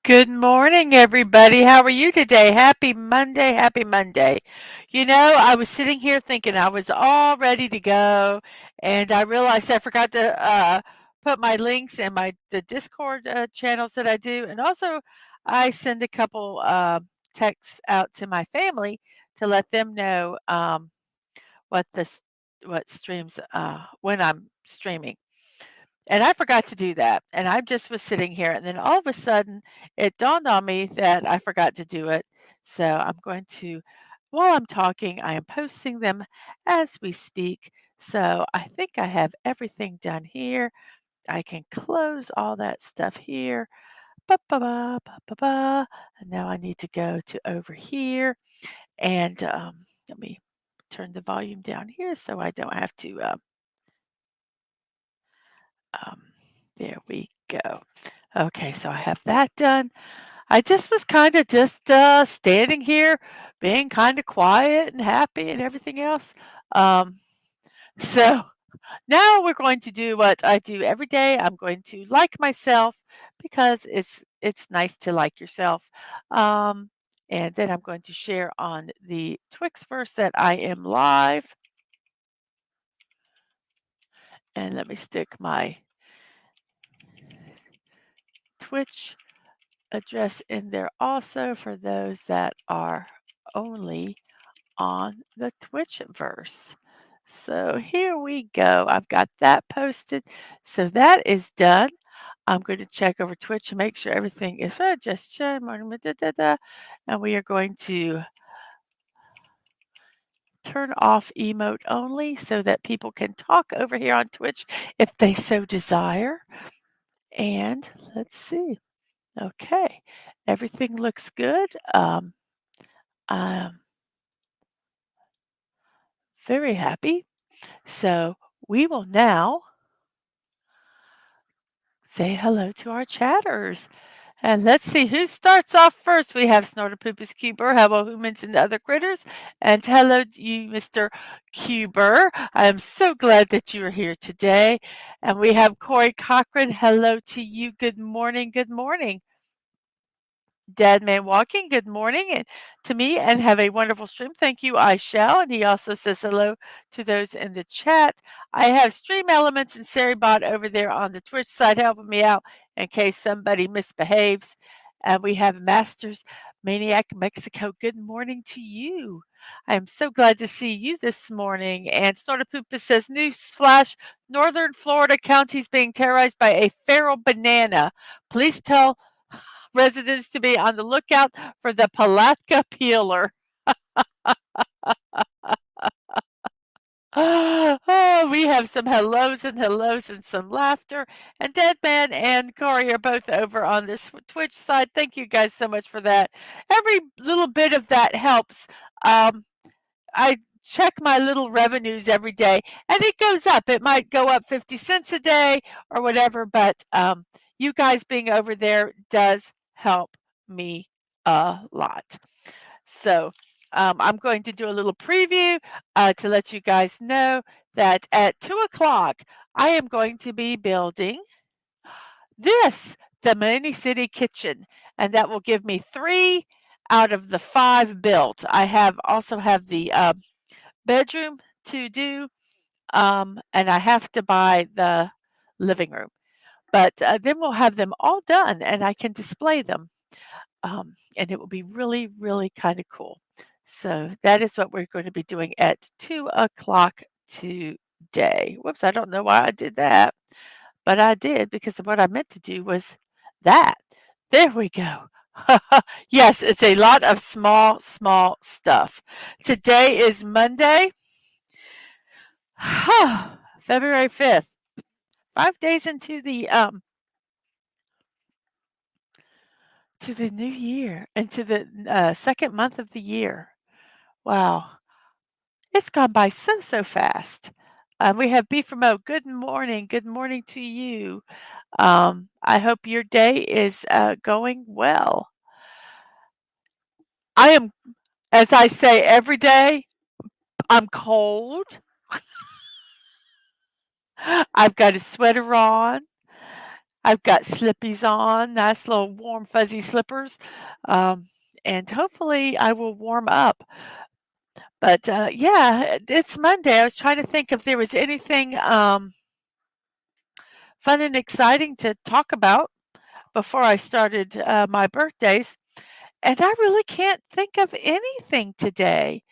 Good morning, everybody. How are you today? Happy Monday. Happy Monday. I was sitting here thinking I was all ready to go, and I realized I forgot to put my links in the Discord channels that I do, and also I send a couple texts out to my family to let them know what this what streams when I'm streaming. And I forgot to do that, and I just was sitting here, and then all of a sudden, it dawned on me that I forgot to do it. So I'm going to while I'm talking, I am posting them as we speak. So I think I have everything done here. I can close all that stuff here. Ba, ba, ba, ba, ba, ba. And now I need to go to over here, and, let me turn the volume down here so I don't have to, um there we go. Okay, so I have that done. I just was kinda just, standing here being kinda quiet and happy and everything else. Um, so now we're going to do what I do every day. I'm going to like myself because it's nice to like yourself. Um, and then I'm going to share on the Twixverse that I am live. And let me stick my Twitch address in there also for those that are only on the Twitchverse. So here we go. I've got that posted. So that is done. I'm going to check over Twitch and make sure everything is just and we are going to turn off emote only so that people can talk over here on Twitch if they so desire. And let's see. Okay, everything looks good. I'm very happy. So we will now say hello to our chatters. And let's see who starts off first. We have Snorterpoopus Cuber. Hello, humans and other critters. And hello to you, Mr. Cuber. I am so glad that you are here today. And we have Corey Cochran. Hello to you. Good morning. Good morning. Dadman Walking, good morning and to me and have a wonderful stream. Thank you, I shall. And he also says hello to those in the chat. I have Stream Elements and Saribot over there on the Twitch side helping me out in case somebody misbehaves. And we have Masters Maniac Mexico. Good morning to you. I am so glad to see you this morning. And Snorterpoopa says, newsflash, Northern Florida counties being terrorized by a feral banana. Please tell residents to be on the lookout for the Palatka peeler. Oh, we have some hellos and some laughter. And Deadman and Corey are both over on this Twitch side. Thank you guys so much for that. Every little bit of that helps. I check my little revenues every day and it goes up. It might go up 50 cents a day or whatever, but you guys being over there does help me a lot. So I'm going to do a little preview to let you guys know that at 2 o'clock, I am going to be building the mini city kitchen, and that will give me 3 out of the 5 built. I also have the bedroom to do, and I have to buy the living room. But then we'll have them all done, and I can display them, and it will be really, really kind of cool. So that is what we're going to be doing at 2 o'clock today. Whoops, I don't know why I did that, but I did because what I meant to do was that. There we go. Yes, it's a lot of small, small stuff. Today is Monday, February 5th. 5 days into the new year, into the second month of the year. Wow, it's gone by so, so fast. We have B from O. Good morning. Good morning to you. I hope your day is going well. I am, as I say every day, I'm cold. I've got a sweater on. I've got slippies on, nice little warm fuzzy slippers, um, and hopefully I will warm up. But, yeah, it's Monday. I was trying to think if there was anything, fun and exciting to talk about before I started, my birthdays, and I really can't think of anything today.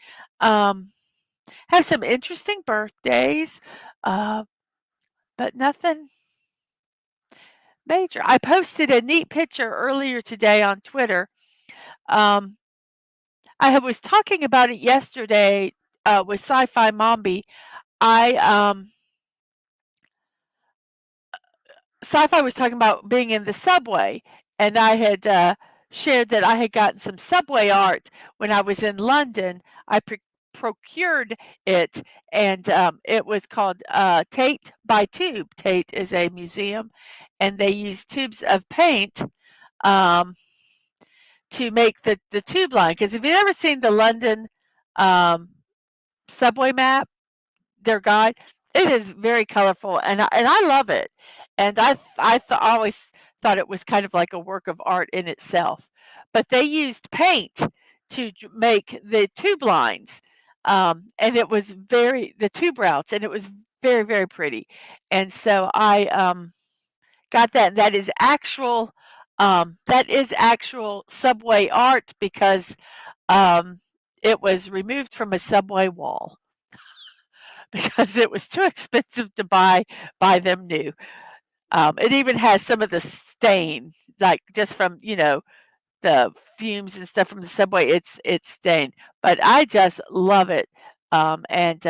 Um, have some interesting birthdays, uh, but nothing major. I posted a neat picture earlier today on Twitter. Um, I was talking about it yesterday, with Sci-Fi Mombi. I, Sci-Fi was talking about being in the subway, and I had, shared that I had gotten some subway art when I was in London. I procured it, and, it was called, Tate by Tube. Tate is a museum, and they use tubes of paint, um, to make the tube line. Because if you've ever seen the London, um, subway map, their guide. It is very colorful, and I love it. And I always thought it was kind of like a work of art in itself. But they used paint to make the tube lines, and it was the tube routes, and it was very, very pretty. And so I got that. And that is actual subway art because um, it was removed from a subway wall because it was too expensive to buy them new. It even has some of the stain, like just from, the fumes and stuff from the subway. It's stained, but I just love it. And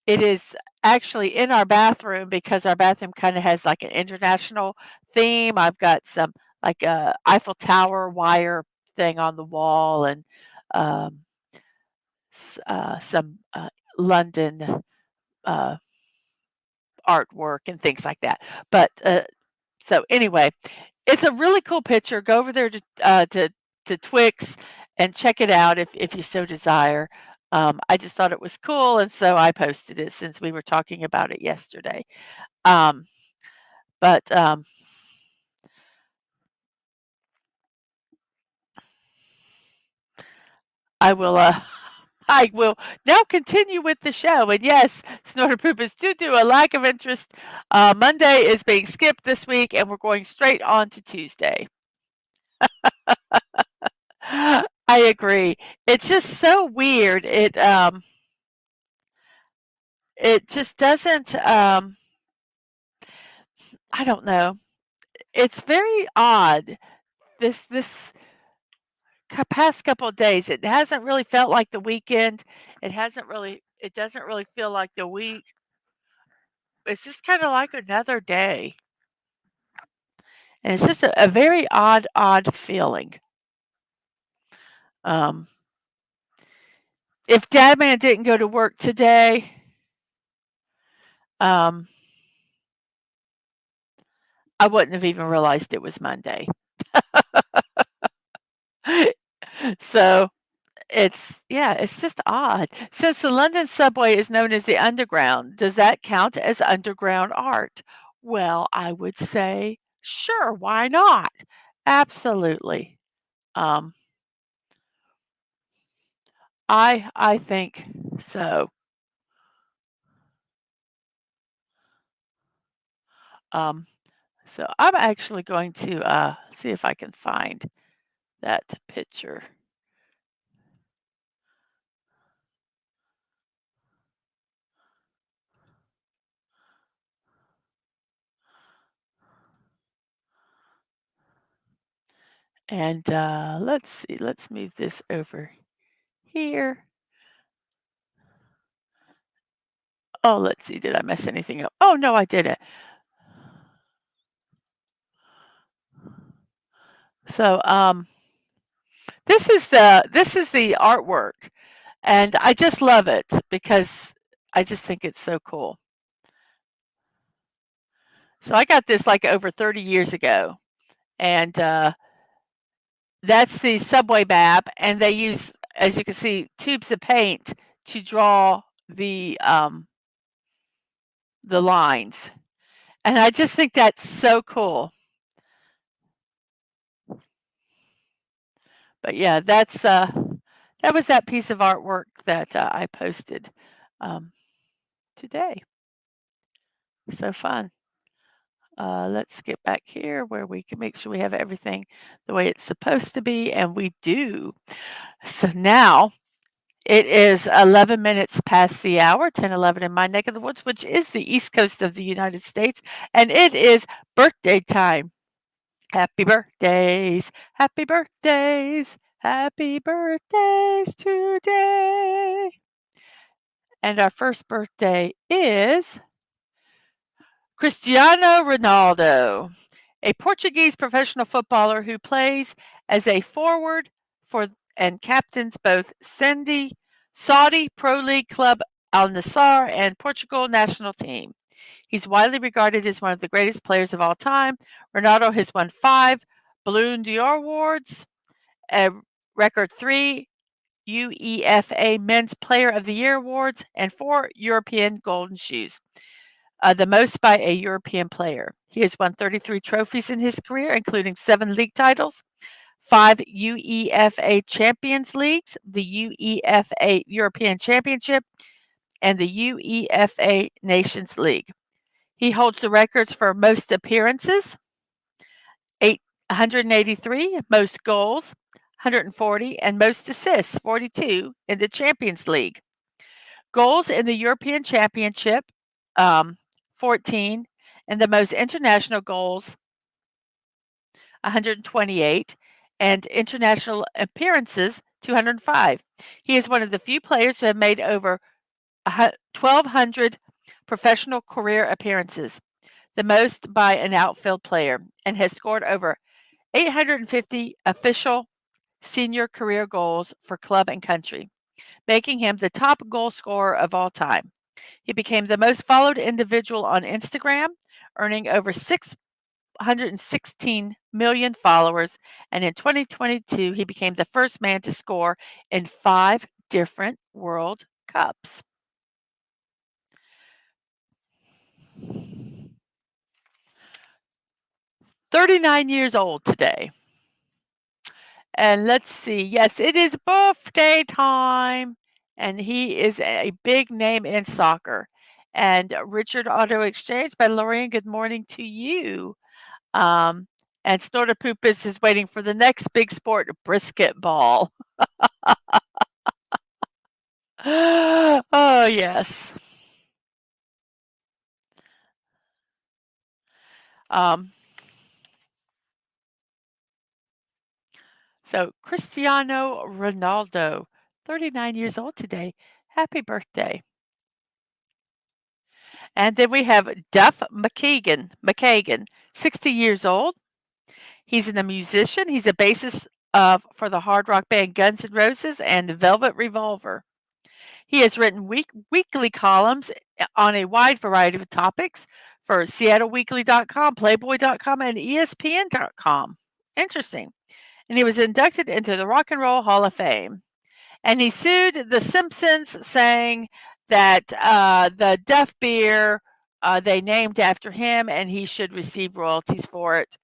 it is actually in our bathroom because our bathroom kind of has like an international theme. I've got some like a Eiffel Tower wire thing on the wall and um, some London uh, artwork and things like that. But so anyway, it's a really cool picture. Go over there to Twix and check it out if you so desire. I just thought it was cool, and so I posted it since we were talking about it yesterday. Um, but I will. I will now continue with the show. And yes, Snorter Poop is due to a lack of interest. Monday is being skipped this week, and we're going straight on to Tuesday. I agree. It's just so weird. It just doesn't I don't know. It's very odd. This past couple of days, it hasn't really felt like the weekend. It doesn't really feel like the week. It's just kind of like another day. And it's just a very odd feeling. Um, if Dadman didn't go to work today, um, I wouldn't have even realized it was Monday. So it's just odd. Since the London subway is known as the Underground, does that count as underground art? Well, I would say, sure, why not? Absolutely. Um, I think so. Um, so I'm actually going to see if I can find that picture. And let's see, let's move this over here. Oh, let's see, did I mess anything up? Oh, no, I didn't. So, this is the artwork, and I just love it because I just think it's so cool. So I got this like over 30 years ago, and that's the subway map, and they use, as you can see, tubes of paint to draw the lines. And I just think that's so cool. But yeah, that was that piece of artwork that I posted um, today. So fun. Let's get back here where we can make sure we have everything the way it's supposed to be, and we do. So now it is 11 minutes past the hour, 10:11 in my neck of the woods, which is the East Coast of the United States, and it is birthday time. Happy birthdays, happy birthdays, happy birthdays today. And our first birthday is Cristiano Ronaldo, a Portuguese professional footballer who plays as a forward for and captains both Saudi Pro League club Al Nassr and Portugal national team. He's widely regarded as one of the greatest players of all time. Ronaldo has won 5 Ballon d'Or awards, a record 3 UEFA Men's Player of the Year awards, and 4 European Golden Shoes, the most by a European player. He has won 33 trophies in his career, including 7 league titles, 5 UEFA Champions Leagues, the UEFA European Championship, and the UEFA Nations League. He holds the records for most appearances, 183, most goals, 140, and most assists, 42, in the Champions League. Goals in the European Championship, 14, and the most international goals, 128, and international appearances, 205. He is one of the few players who have made over 1,200 professional career appearances, the most by an outfield player, and has scored over 850 official senior career goals for club and country, making him the top goal scorer of all time. He became the most followed individual on Instagram, earning over 616 million followers, and in 2022, he became the first man to score in 5 different World Cups. 39 years old today. And let's see. Yes, it is birthday time. And he is a big name in soccer. And Richard Auto Exchange by Lorian, good morning to you. Um, and Snorter Poopus is waiting for the next big sport, brisket ball. Oh, yes. Um, so Cristiano Ronaldo, 39 years old today. Happy birthday. And then we have Duff McKagan, 60 years old. He's a musician. He's a bassist for the hard rock band Guns N' Roses and Velvet Revolver. He has written weekly columns on a wide variety of topics for SeattleWeekly.com, Playboy.com, and ESPN.com. Interesting. And he was inducted into the Rock and Roll Hall of Fame. And he sued The Simpsons, saying that the Duff beer they named after him and he should receive royalties for it.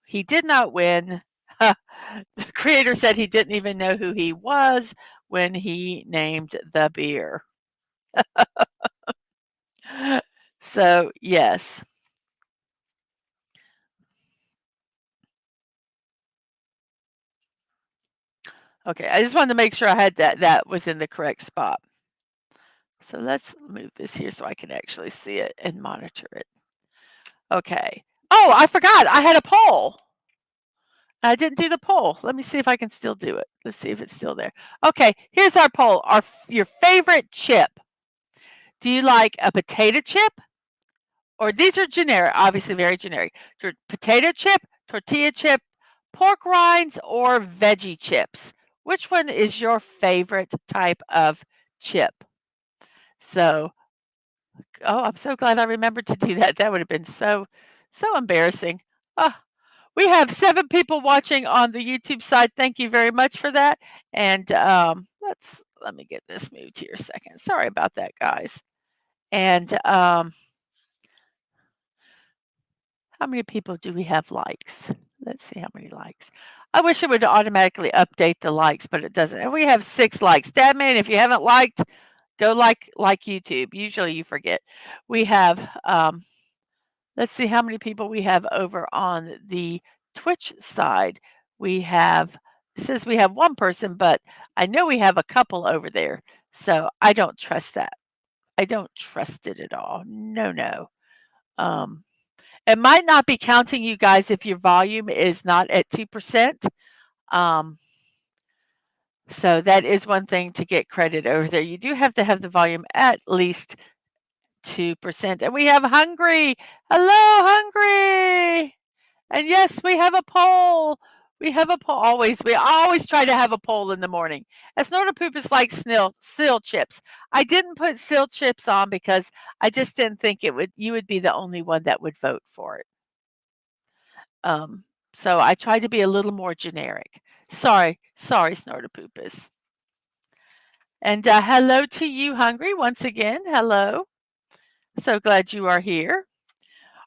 He did not win. The creator said he didn't even know who he was when he named the beer. So, yes. Okay, I just wanted to make sure I had that was in the correct spot. So let's move this here so I can actually see it and monitor it. Okay. Oh, I forgot. I had a poll. I didn't do the poll. Let me see if I can still do it. Let's see if it's still there. Okay, here's our poll. Your favorite chip. Do you like a potato chip? Or these are generic, obviously very generic. Your potato chip, tortilla chip, pork rinds, or veggie chips. Which one is your favorite type of chip? So, oh, I'm so glad I remembered to do that. That would have been so embarrassing. Oh, we have 7 people watching on the YouTube side. Thank you very much for that. And let me get this moved here a second. Sorry about that, guys. And How many people do we have likes? Let's see how many likes. I wish it would automatically update the likes, but it doesn't. And we have 6 likes. Dadman, if you haven't liked, go like YouTube. Usually you forget. We have, let's see how many people we have over on the Twitch side. We have, it says we have 1 person, but I know we have a couple over there. So I don't trust that. I don't trust it at all. No, no. Um, it might not be counting you guys if your volume is not at 2%. Um, so that is one thing to get credit over there. You do have to have the volume at least 2%. And we have Hungry. Hello, Hungry. And yes, we have a poll. We have a poll always. We always try to have a poll in the morning. As Snorta Poop is like seal chips. I didn't put seal chips on because I just didn't think you would be the only one that would vote for it. Um, so I tried to be a little more generic. Sorry, Snortapoopus. And hello to you, Hungry, once again. Hello. So glad you are here.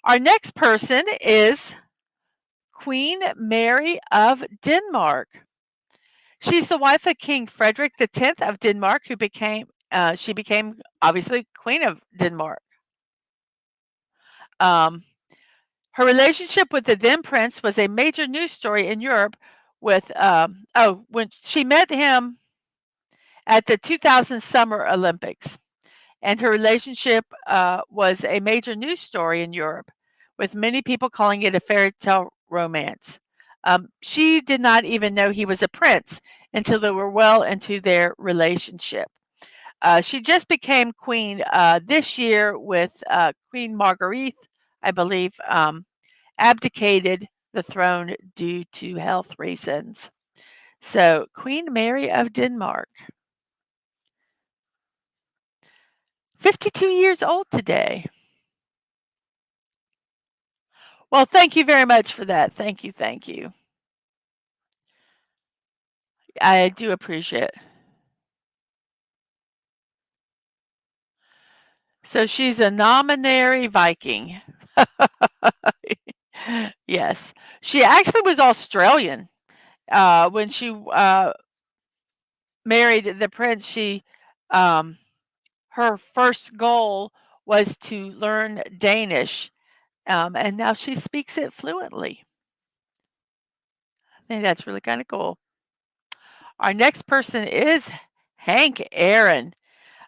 Our next person is Queen Mary of Denmark. She's the wife of King Frederick X of Denmark, who she became obviously Queen of Denmark. Her relationship with the then prince was a major news story in Europe with, when she met him at the 2000 Summer Olympics. And her relationship was a major news story in Europe, with many people calling it a fairy tale romance. She did not even know he was a prince until they were well into their relationship. She just became queen this year with Queen Marguerite, I believe, abdicated the throne due to health reasons. So, Queen Mary of Denmark, 52 years old today. Well, thank you very much for that. Thank you, thank you. I do appreciate it. So she's a nominary Viking. Yes. She actually was Australian. When she married the prince, her first goal was to learn Danish, and now she speaks it fluently. I think that's really kind of cool. Our next person is Hank Aaron,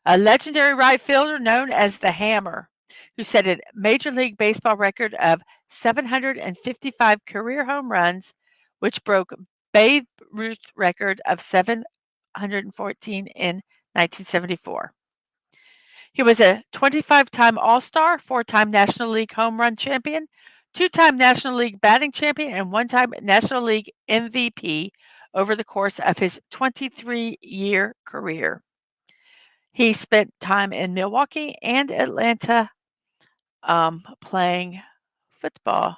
a legendary right fielder known as the Hammer, who set a Major League Baseball record of 755 career home runs, which broke Babe Ruth's record of 714 in 1974. He was a 25-time All-Star, 4-time National League home run champion, 2-time National League batting champion, and 1-time National League MVP over the course of his 23-year career. He spent time in Milwaukee and Atlanta playing football.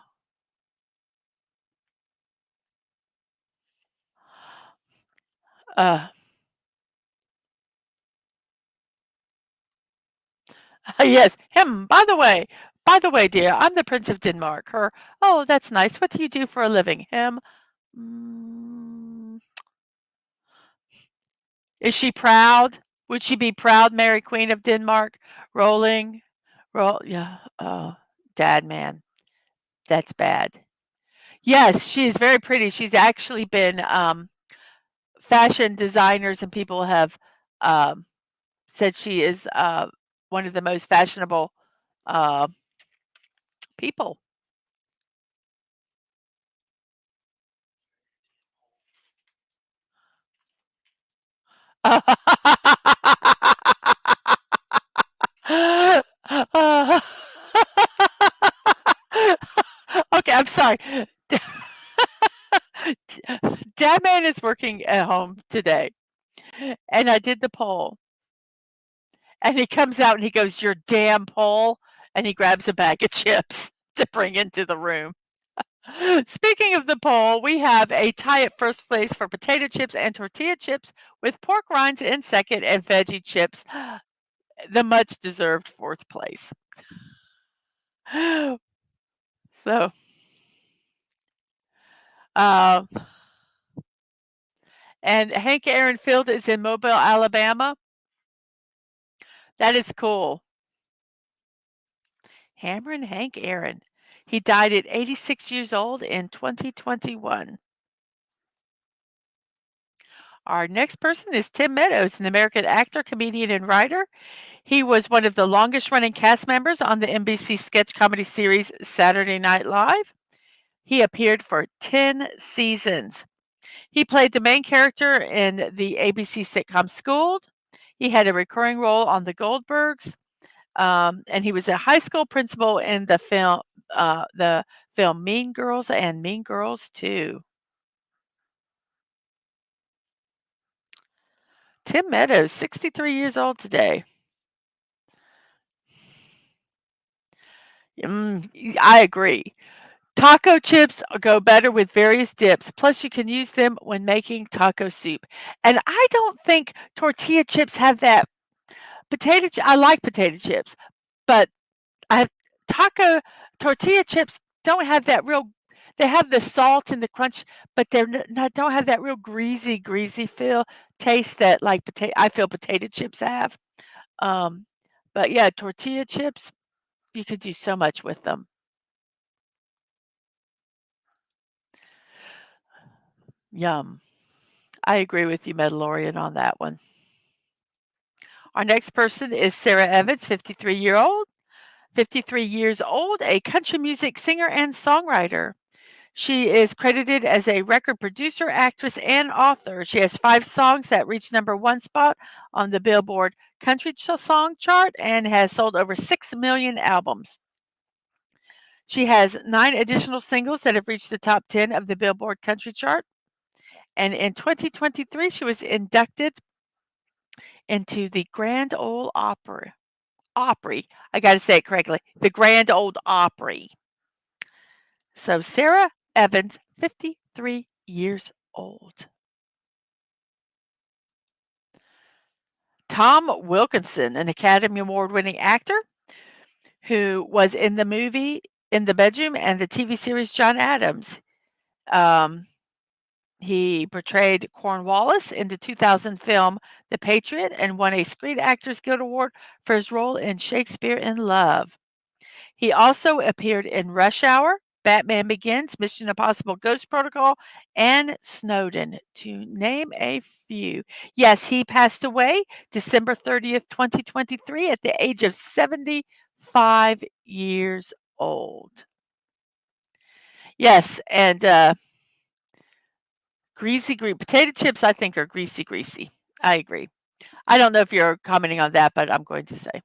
Yes, him. By the way, dear, I'm the Prince of Denmark. Her, oh, that's nice. What do you do for a living? Him, mm, is she proud? Would she be proud, Mary Queen of Denmark? Rolling, yeah. Oh, dad, man, that's bad. Yes, she is very pretty. She's actually been fashion designers and people have um, said she is one of the most fashionable uh, people. Okay, I'm sorry. Dad man is working at home today, and I did the poll. And he comes out and he goes, "Your damn poll," and he grabs a bag of chips to bring into the room. Speaking of the poll, we have a tie at first place for potato chips and tortilla chips, with pork rinds in second and veggie chips, the much deserved fourth place. So So, um, and Hank Aaron Field is in Mobile, Alabama. That is cool. Hammer and Hank Aaron. He died at 86 years old in 2021. Our next person is Tim Meadows, an American actor, comedian, and writer. He was one of the longest running cast members on the NBC sketch comedy series Saturday Night Live. He appeared for 10 seasons. He played the main character in the ABC sitcom Schooled. He had a recurring role on The Goldbergs, and he was a high school principal in the film Mean Girls and Mean Girls 2. Tim Meadows, 63 years old today. I agree. Taco chips go better with various dips. Plus, you can use them when making taco soup. And I don't think tortilla chips have that I like potato chips, but I taco tortilla chips don't have that real they have the salt and the crunch, but they're not don't have that real greasy feel taste that like I feel potato chips have. Um, but yeah, tortilla chips, you could do so much with them. Yum. I agree with you, Mandalorian, on that one. Our next person is Sarah Evans, 53 years old, a country music singer and songwriter. She is credited as a record producer, actress, and author. She has 5 songs that reached number 1 spot on the Billboard Country Song chart and has sold over 6 million albums. She has 9 additional singles that have reached the top 10 of the Billboard Country chart. And in 2023, she was inducted into the Grand Ole Opry. I got to say it correctly. The Grand Ole Opry. So Sarah Evans, 53 years old. Tom Wilkinson, an Academy Award winning actor who was in the movie In the Bedroom and the TV series John Adams. Um, he portrayed Cornwallis in the 2000 film The Patriot and won a Screen Actors Guild Award for his role in Shakespeare in Love. He also appeared in Rush Hour, Batman Begins, Mission Impossible Ghost Protocol, and Snowden, to name a few. Yes, he passed away December 30th, 2023, at the age of 75 years old. Yes, and greasy potato chips, I think, are greasy. I agree. I don't know if you're commenting on that, but I'm going to say.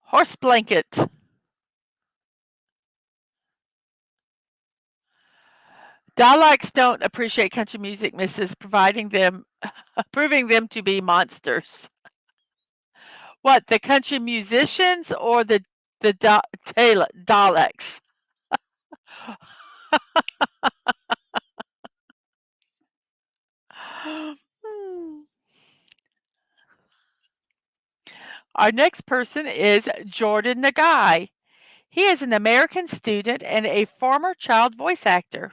Horse blanket. Dialects don't appreciate country music, Mrs., proving them to be monsters. What, the country musicians or the dialects? Our next person is Jordan Nagai. He is an American student and a former child voice actor.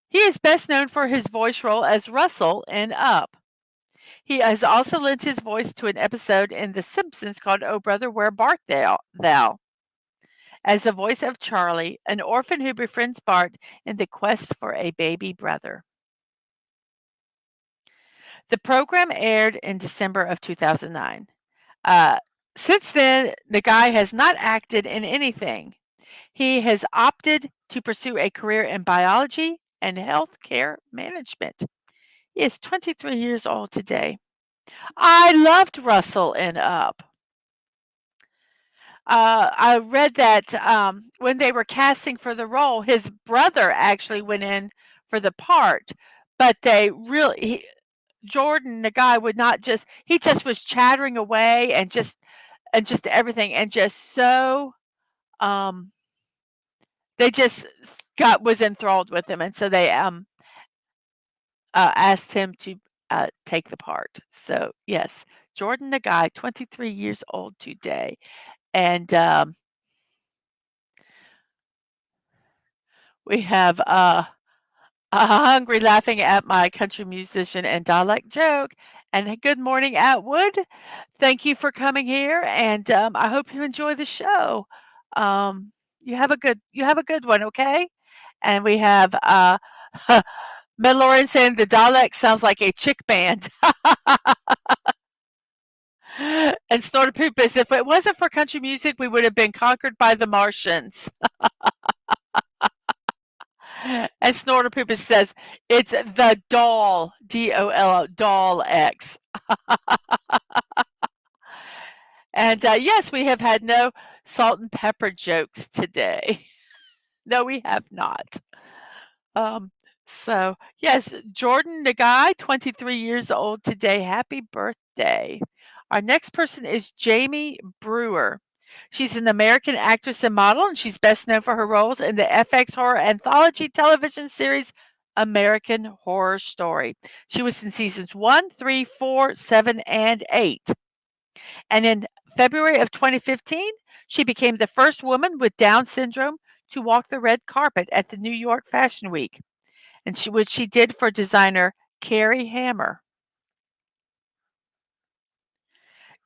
He is best known for his voice role as Russell in Up. He has also lent his voice to an episode in The Simpsons called Oh Brother, Where Bart Thou? As the voice of Charlie, an orphan who befriends Bart in the quest for a baby brother. The program aired in December of 2009. Uh, since then, the guy has not acted in anything. He has opted to pursue a career in biology and healthcare management. He is 23 years old today. I loved Russell in Up. I read that when they were casting for the role, his brother actually went in for the part, but Jordan, the guy, would not he just was chattering away and just everything and just so um they just got was enthralled with him and so they asked him to take the part. So yes, Jordan the guy, 23 years old today. And we have hungry laughing at my country musician and dialect joke. And good morning, Atwood. Thank you for coming here, and I hope you enjoy the show. You have a good one, okay? And we have Mandalorian saying the dialect sounds like a chick band. And Snortopoopas, if it wasn't for country music, we would have been conquered by the Martians. And Snortopoopas says it's the doll, D-O-L, doll X. And yes, we have had no salt and pepper jokes today. No, we have not. Um, so yes, Jordan the guy, 23 years old today. Happy birthday. Our next person is Jamie Brewer. She's an American actress and model, and she's best known for her roles in the FX horror anthology television series American Horror Story. She was in seasons 1, 3, 4, 7, and 8. And in February of 2015, she became the first woman with Down syndrome to walk the red carpet at the New York Fashion Week, and which she did for designer Carrie Hammer.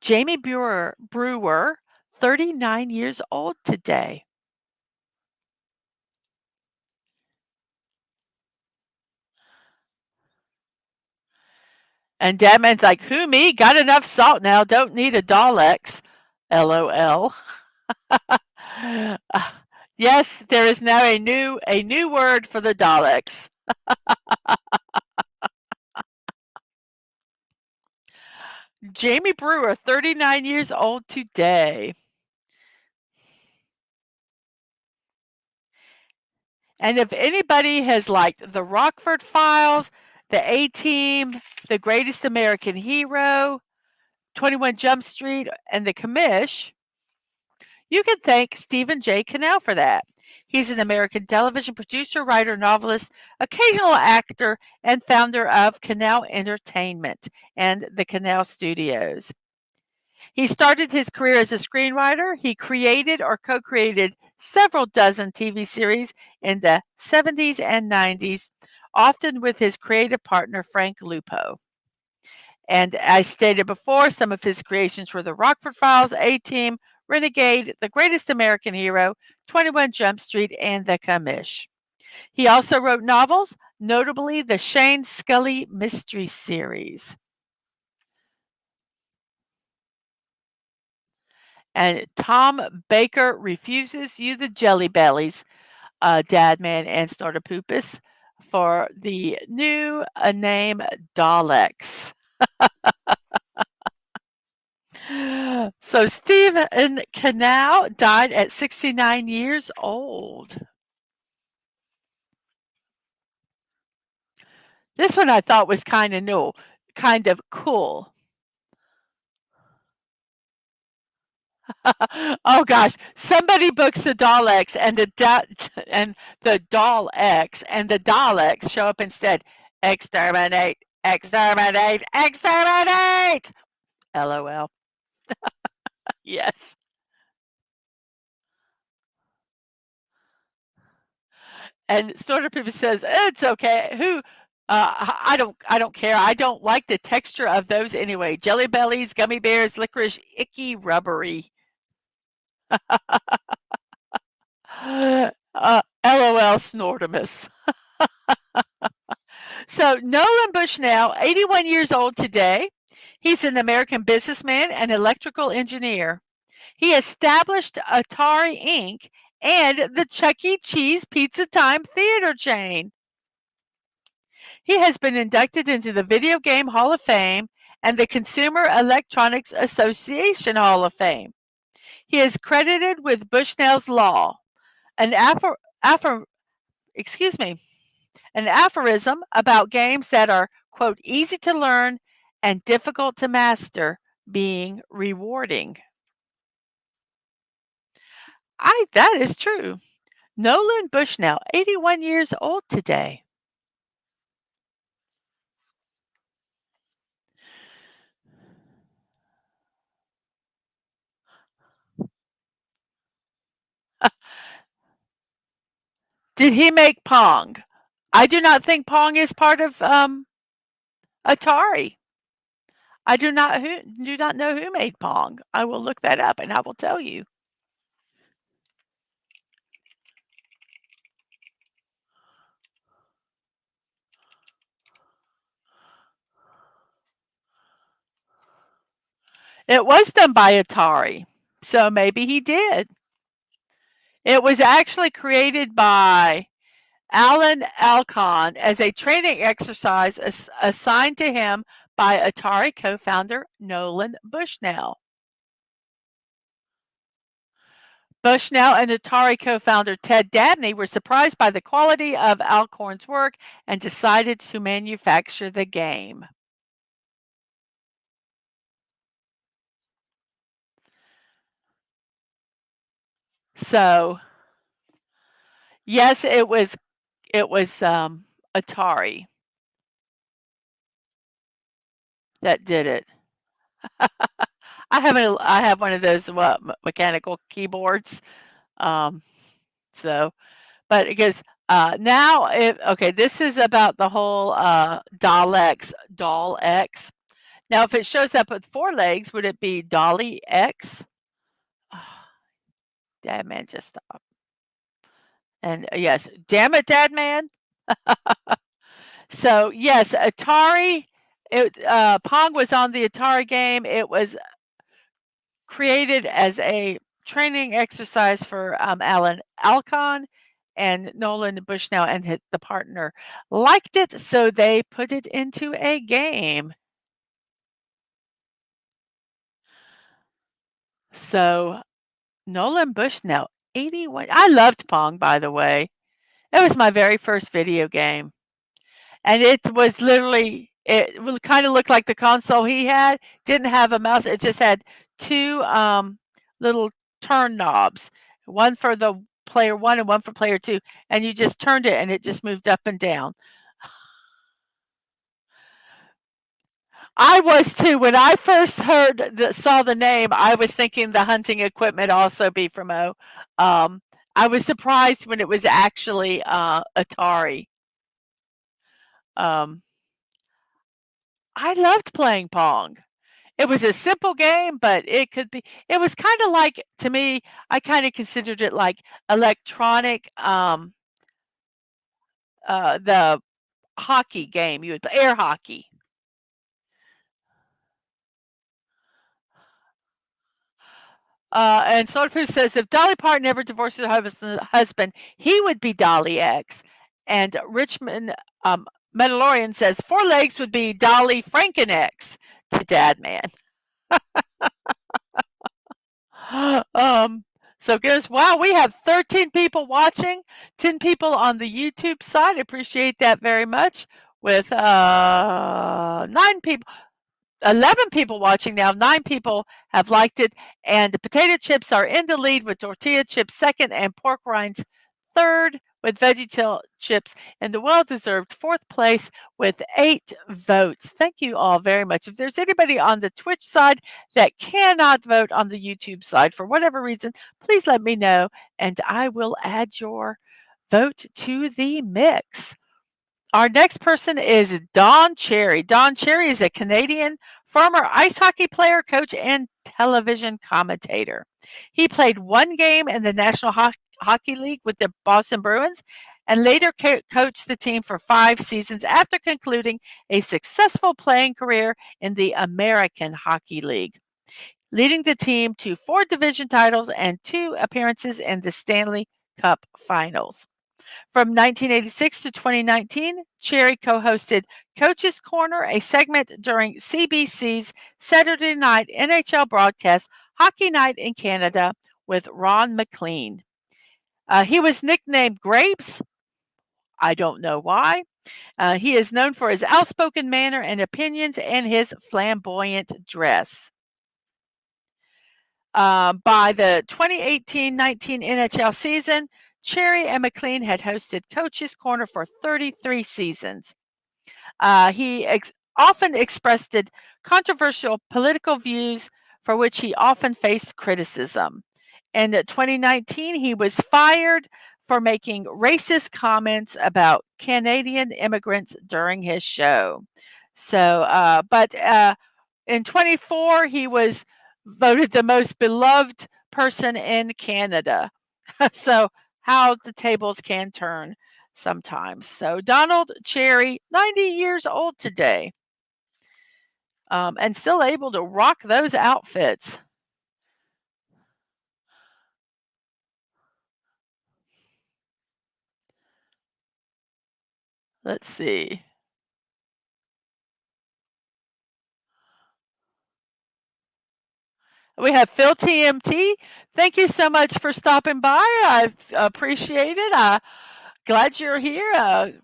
Jamie Brewer, 39 years old today. And Dadman's like, who me? Got enough salt now. Don't need a Daleks. LOL. Yes, there is now a new word for the Daleks. Jamie Brewer, 39 years old today. And if anybody has liked The Rockford Files, The A-Team, The Greatest American Hero, 21 Jump Street, and The Commish, you can thank Stephen J. Cannell for that. He's an American television producer, writer, novelist, occasional actor, and founder of Cannell Entertainment and the Cannell Studios. He started his career as a screenwriter. He created or co-created several dozen TV series in the 70s and 90s, often with his creative partner Frank Lupo. And I stated before, some of his creations were The Rockford Files, A-Team, Renegade, The Greatest American Hero, 21 Jump Street, and The Commish. He also wrote novels, notably the Shane Scully Mystery Series. And Tom Baker refuses you the Jelly Bellies, Dadman and Snortopoopas, for the new name Daleks. So Stephen Cannell died at 69 years old. This one I thought was kind of cool. Oh gosh, somebody books the Daleks and the Daleks and the Daleks show up instead. Exterminate, exterminate, exterminate. LOL. Yes. And Snortopoopa says, "It's okay. I don't care. I don't like the texture of those anyway. Jelly bellies, gummy bears, licorice, icky, rubbery." LOL Snortimus. So Nolan Bushnell, 81 years old today. He's an American businessman and electrical engineer. He established Atari Inc. and the Chuck E. Cheese Pizza Time theater chain. He has been inducted into the Video Game Hall of Fame and the Consumer Electronics Association Hall of Fame. He is credited with Bushnell's Law, an excuse me, an aphorism about games that are, quote, easy to learn and difficult to master being rewarding. That is true. Nolan Bushnell, 81 years old today. Did he make Pong? I do not think Pong is part of Atari. I do not know who made Pong. I will look that up and I will tell you. It was done by Atari, so maybe he did. It was actually created by Alan Alcon as a training exercise assigned to him by Atari co-founder Nolan Bushnell. Bushnell and Atari co-founder Ted Dabney were surprised by the quality of Alcorn's work and decided to manufacture the game. So, yes, it was Atari that did it. I have one of those mechanical keyboards. Um, so, but it goes now. Okay, this is about the whole Doll X. Now, if it shows up with 4 legs, would it be Dolly X? Dad man, just stop. And yes, damn it, Dad man. So yes, Atari. Pong was on the Atari game. It was created as a training exercise for Alan Alcon, and Nolan Bushnell and the partner liked it, so they put it into a game. So Nolan Bushnell, 81. I loved Pong, by the way. It was my very first video game. And it was literally, it kind of looked like the console he had. Didn't have a mouse. It just had 2 little turn knobs, one for the player 1 and one for player 2. And you just turned it and it just moved up and down. I was too. When I first saw the name, I was thinking the hunting equipment also be from O. I was surprised when it was actually Atari. Um, I loved playing Pong. It was a simple game, but it was kinda like, to me, I kinda considered it like electronic, the hockey game, you would air hockey. And Swordfish says, "If Dolly Parton never divorced her husband, he would be Dolly X." And Richmond, Mandalorian says, "4 legs would be Dolly Franken X to Dad Man." Um, so guys, wow, we have 13 people watching, 10 people on the YouTube side. Appreciate that very much. With 9 people, 11 people watching now. 9 people have liked it, and the potato chips are in the lead with tortilla chips second and pork rinds third, with veggie chips in the well-deserved 4th place with 8 votes. Thank you all very much. If there's anybody on the Twitch side that cannot vote on the YouTube side for whatever reason, please let me know, and I will add your vote to the mix. Our next person is Don Cherry. Don Cherry is a Canadian former ice hockey player, coach, and television commentator. He played 1 game in the National Hockey League with the Boston Bruins and later coached the team for 5 seasons after concluding a successful playing career in the American Hockey League, leading the team to 4 division titles and 2 appearances in the Stanley Cup Finals. From 1986 to 2019, Cherry co-hosted Coach's Corner, a segment during CBC's Saturday night NHL broadcast Hockey Night in Canada with Ron MacLean. He was nicknamed Grapes. I don't know why. He is known for his outspoken manner and opinions and his flamboyant dress. By the 2018-19 NHL season, Cherry and MacLean had hosted Coach's Corner for 33 seasons. He often expressed controversial political views for which he often faced criticism. In 2019, he was fired for making racist comments about Canadian immigrants during his show. So, but in 24, he was voted the most beloved person in Canada. So, how the tables can turn sometimes. So, Donald Cherry, 90 years old today, and still able to rock those outfits. Let's see. We have Phil TMT. Thank you so much for stopping by. I appreciate it. Glad you're here.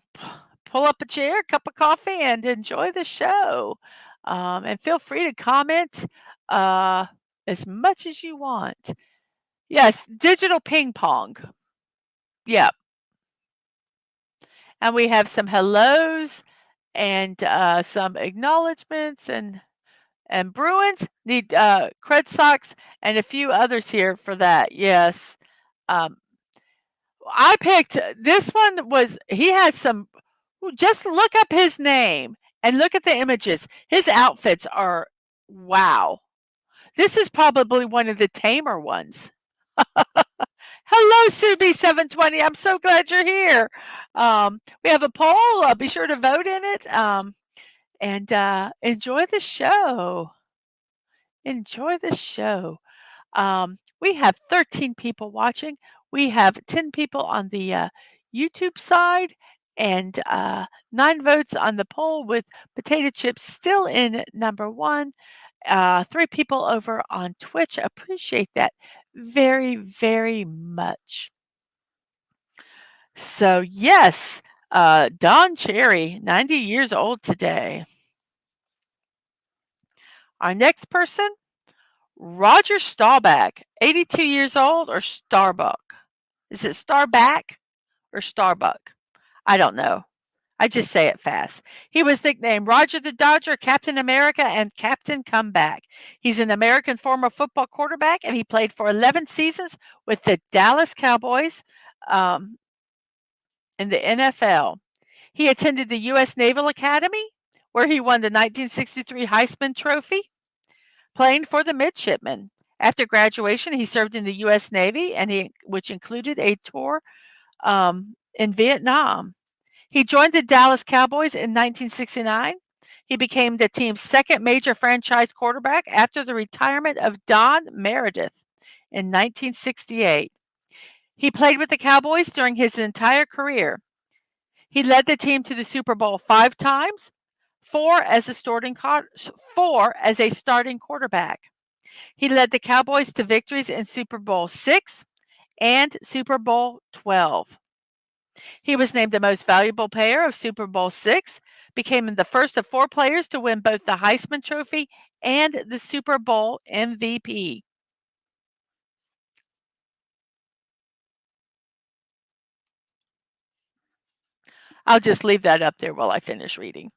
Pull up a chair, cup of coffee, and enjoy the show. And feel free to comment as much as you want. Yes, digital ping pong. Yeah. And we have some hellos and some acknowledgments and Bruins need Cred Sox and a few others here for that. Yes. Um, I picked this one was he had some just look up his name and look at the images. His outfits are wow. This is probably one of the tamer ones. Hello, Subi720. I'm so glad you're here. We have a poll. Be sure to vote in it. And enjoy the show. Enjoy the show. We have 13 people watching. We have 10 people on the YouTube side and 9 votes on the poll with potato chips still in number 1. 3 people over on Twitch. Appreciate that very, very much. So, yes, Don Cherry, 90 years old today. Our next person, Roger Staubach, 82 years old, or Starbuck? Is it Starback or Starbuck? I don't know. I just say it fast. He was nicknamed Roger the Dodger, Captain America, and Captain Comeback. He's an American former football quarterback, and he played for 11 seasons with the Dallas Cowboys in the NFL. He attended the U.S. Naval Academy, where he won the 1963 Heisman Trophy, playing for the midshipmen. After graduation, he served in the U.S. Navy, which included a tour in Vietnam. He joined the Dallas Cowboys in 1969. He became the team's second major franchise quarterback after the retirement of Don Meredith in 1968. He played with the Cowboys during his entire career. He led the team to the Super Bowl 5 times, 4 as a starting quarterback. He led the Cowboys to victories in Super Bowl 6 and Super Bowl 12. He was named the most valuable player of Super Bowl 6, became the first of 4 players to win both the Heisman Trophy and the Super Bowl MVP. I'll just leave that up there while I finish reading.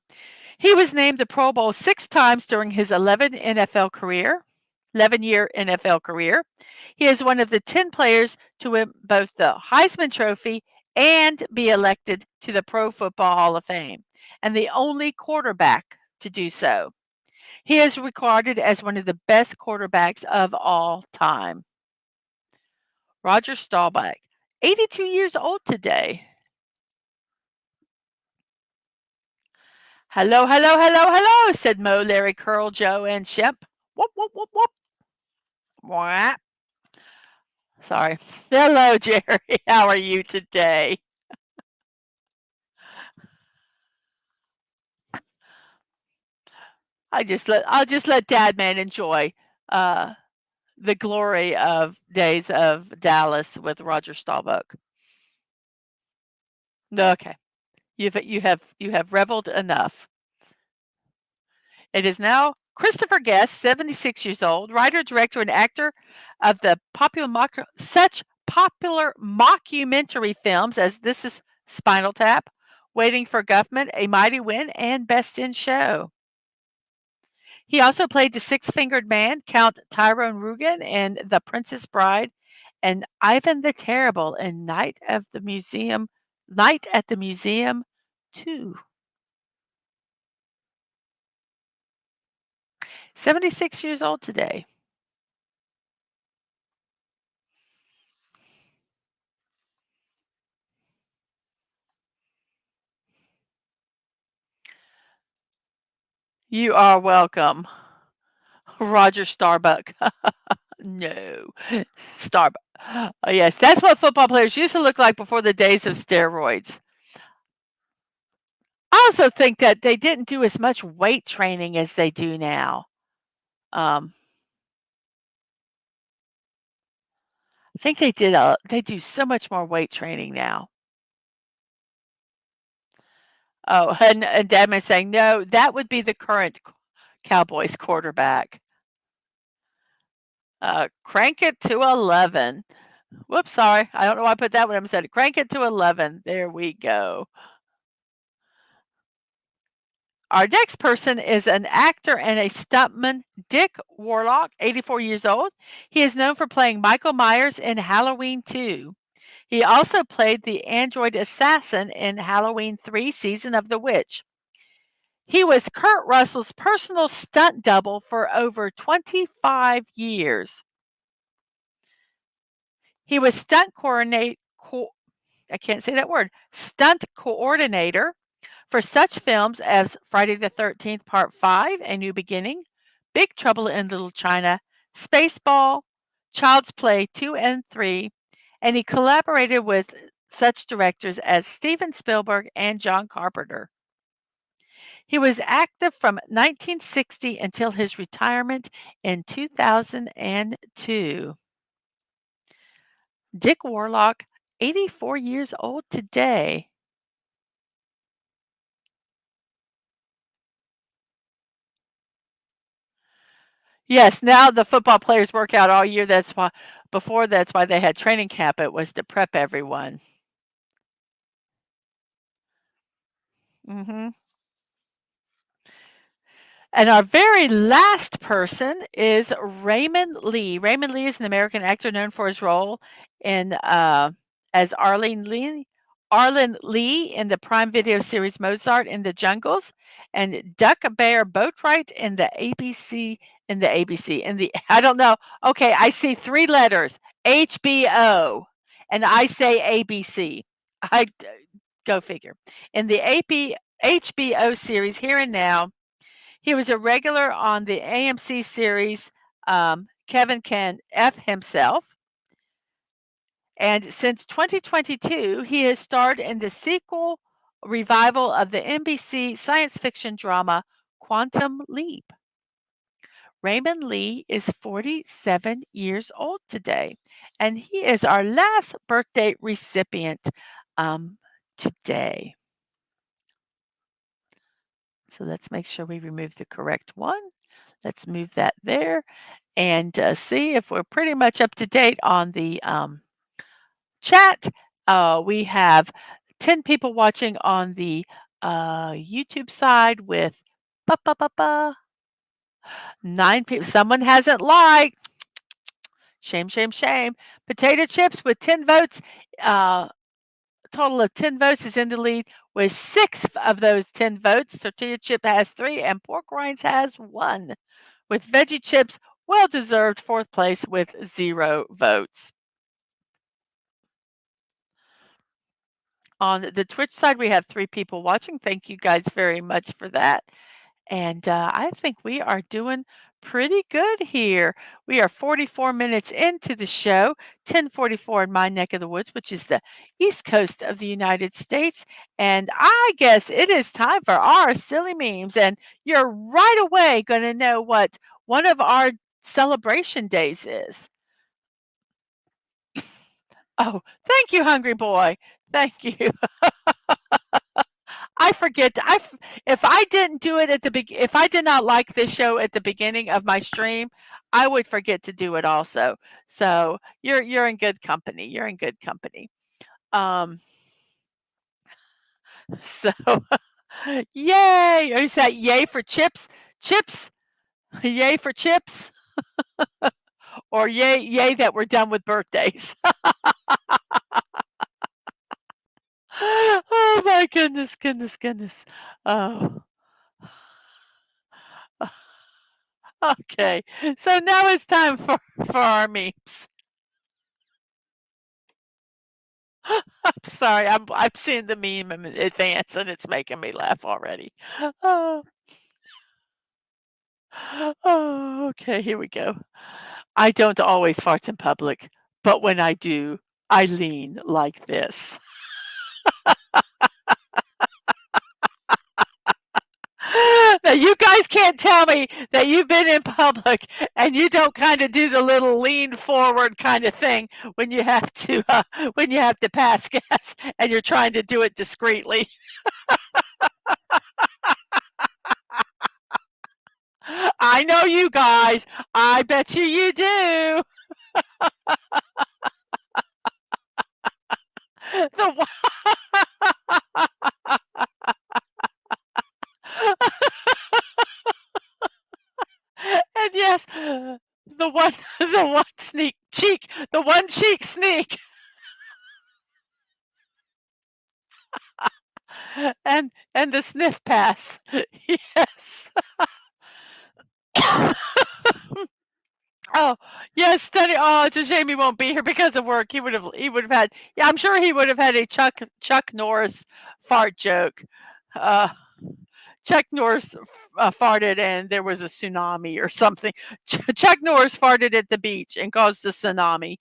He was named the Pro Bowl 6 times during his 11-year NFL career. He is one of the 10 players to win both the Heisman Trophy and be elected to the Pro Football Hall of Fame, and the only quarterback to do so. He is regarded as one of the best quarterbacks of all time. Roger Staubach, 82 years old today. Hello, hello, hello, hello, said Mo, Larry, Curl, Joe, and Shep. Whoop, whoop, whoop, whoop. Mwah. Sorry. Hello, Jerry. How are you today? I'll just let Dadman enjoy the glory of days of Dallas with Roger Staubach. Okay. You have reveled enough. It is now Christopher Guest, 76 years old, writer, director, and actor of such popular mockumentary films as This Is Spinal Tap, Waiting for Guffman, A Mighty Wind, and Best in Show. He also played the Six-Fingered Man, Count Tyrone Rugen, in The Princess Bride, and Ivan the Terrible in Night at the Museum 2. 76 years old today. You are welcome. Roger Starbuck. No. Starbuck. Oh, yes, that's what football players used to look like before the days of steroids. I also think that they didn't do as much weight training as they do now. Um, I think they do so much more weight training now. Oh, and Dadman's saying, "No, that would be the current Cowboys quarterback." Crank it to 11. Whoops, sorry. I don't know why I put that one. I said crank it to 11. There we go. Our next person is an actor and a stuntman, Dick Warlock, 84 years old. He is known for playing Michael Myers in Halloween 2. He also played the android assassin in Halloween 3 Season of the Witch. He was Kurt Russell's personal stunt double for over 25 years. He was I can't say that word, stunt coordinator for such films as Friday the 13th Part 5, A New Beginning, Big Trouble in Little China, Spaceball, Child's Play 2 and 3, and he collaborated with such directors as Steven Spielberg and John Carpenter. He was active from 1960 until his retirement in 2002. Dick Warlock, 84 years old today. Yes, now the football players work out all year. That's why they had training camp. It was to prep everyone. Mhm. And our very last person is Raymond Lee. Raymond Lee is an American actor known for his role in as Arlen Lee in the Prime Video series Mozart in the Jungles, and Duck Bear Boatwright in the ABC in the I don't know. Okay, I see three letters HBO, and I say ABC. I go figure. In the AP HBO series Here and Now, he was a regular on the AMC series, Kevin Can F Himself. And since 2022, he has starred in the sequel revival of the NBC science fiction drama Quantum Leap. Raymond Lee is 47 years old today, and he is our last birthday recipient today. So let's make sure we remove the correct one. Let's move that there and see if we're pretty much up to date on the chat. We have 10 people watching on the YouTube side with ba, ba, ba, ba, 9 people. Someone hasn't liked. Shame, shame, shame. Potato chips with 10 votes. Total of 10 votes is in the lead with 6 of those 10 votes. Tortilla chip has 3 and pork rinds has 1. With veggie chips, well deserved 4th place with 0 votes. On the Twitch side, we have 3 people watching. Thank you guys very much for that. And I think we are doing pretty good here. We are 44 minutes into the show, 10:44 in my neck of the woods, which is the East Coast of the United States. And I guess it is time for our silly memes. And you're right away going to know what one of our celebration days is. Oh, thank you, hungry boy. Thank you. I forget. If I didn't do it at the if I did not like this show at the beginning of my stream, I would forget to do it also. So you're in good company. You're in good company. Um, so yay! Is that yay for chips? Chips? Yay for chips? or yay that we're done with birthdays. Oh my goodness, goodness, goodness. Oh, okay. So now it's time for our memes. I'm sorry. I'm seeing the meme in advance and it's making me laugh already. Oh, oh, okay, here we go. I don't always fart in public, but when I do, I lean like this. Now you guys can't tell me that you've been in public and you don't kind of do the little lean forward kind of thing when you have to pass gas and you're trying to do it discreetly. I know you guys. I bet you do. The and yes, the one the one sneak cheek, the one cheek sneak, and the sniff pass. Yes. Oh, yes, study. Oh, it's a shame he won't be here because of work. He would have had, yeah, I'm sure he would have had a Chuck Norris fart joke. Uh, Chuck Norris farted and there was a tsunami or something. Chuck Norris farted at the beach and caused a tsunami.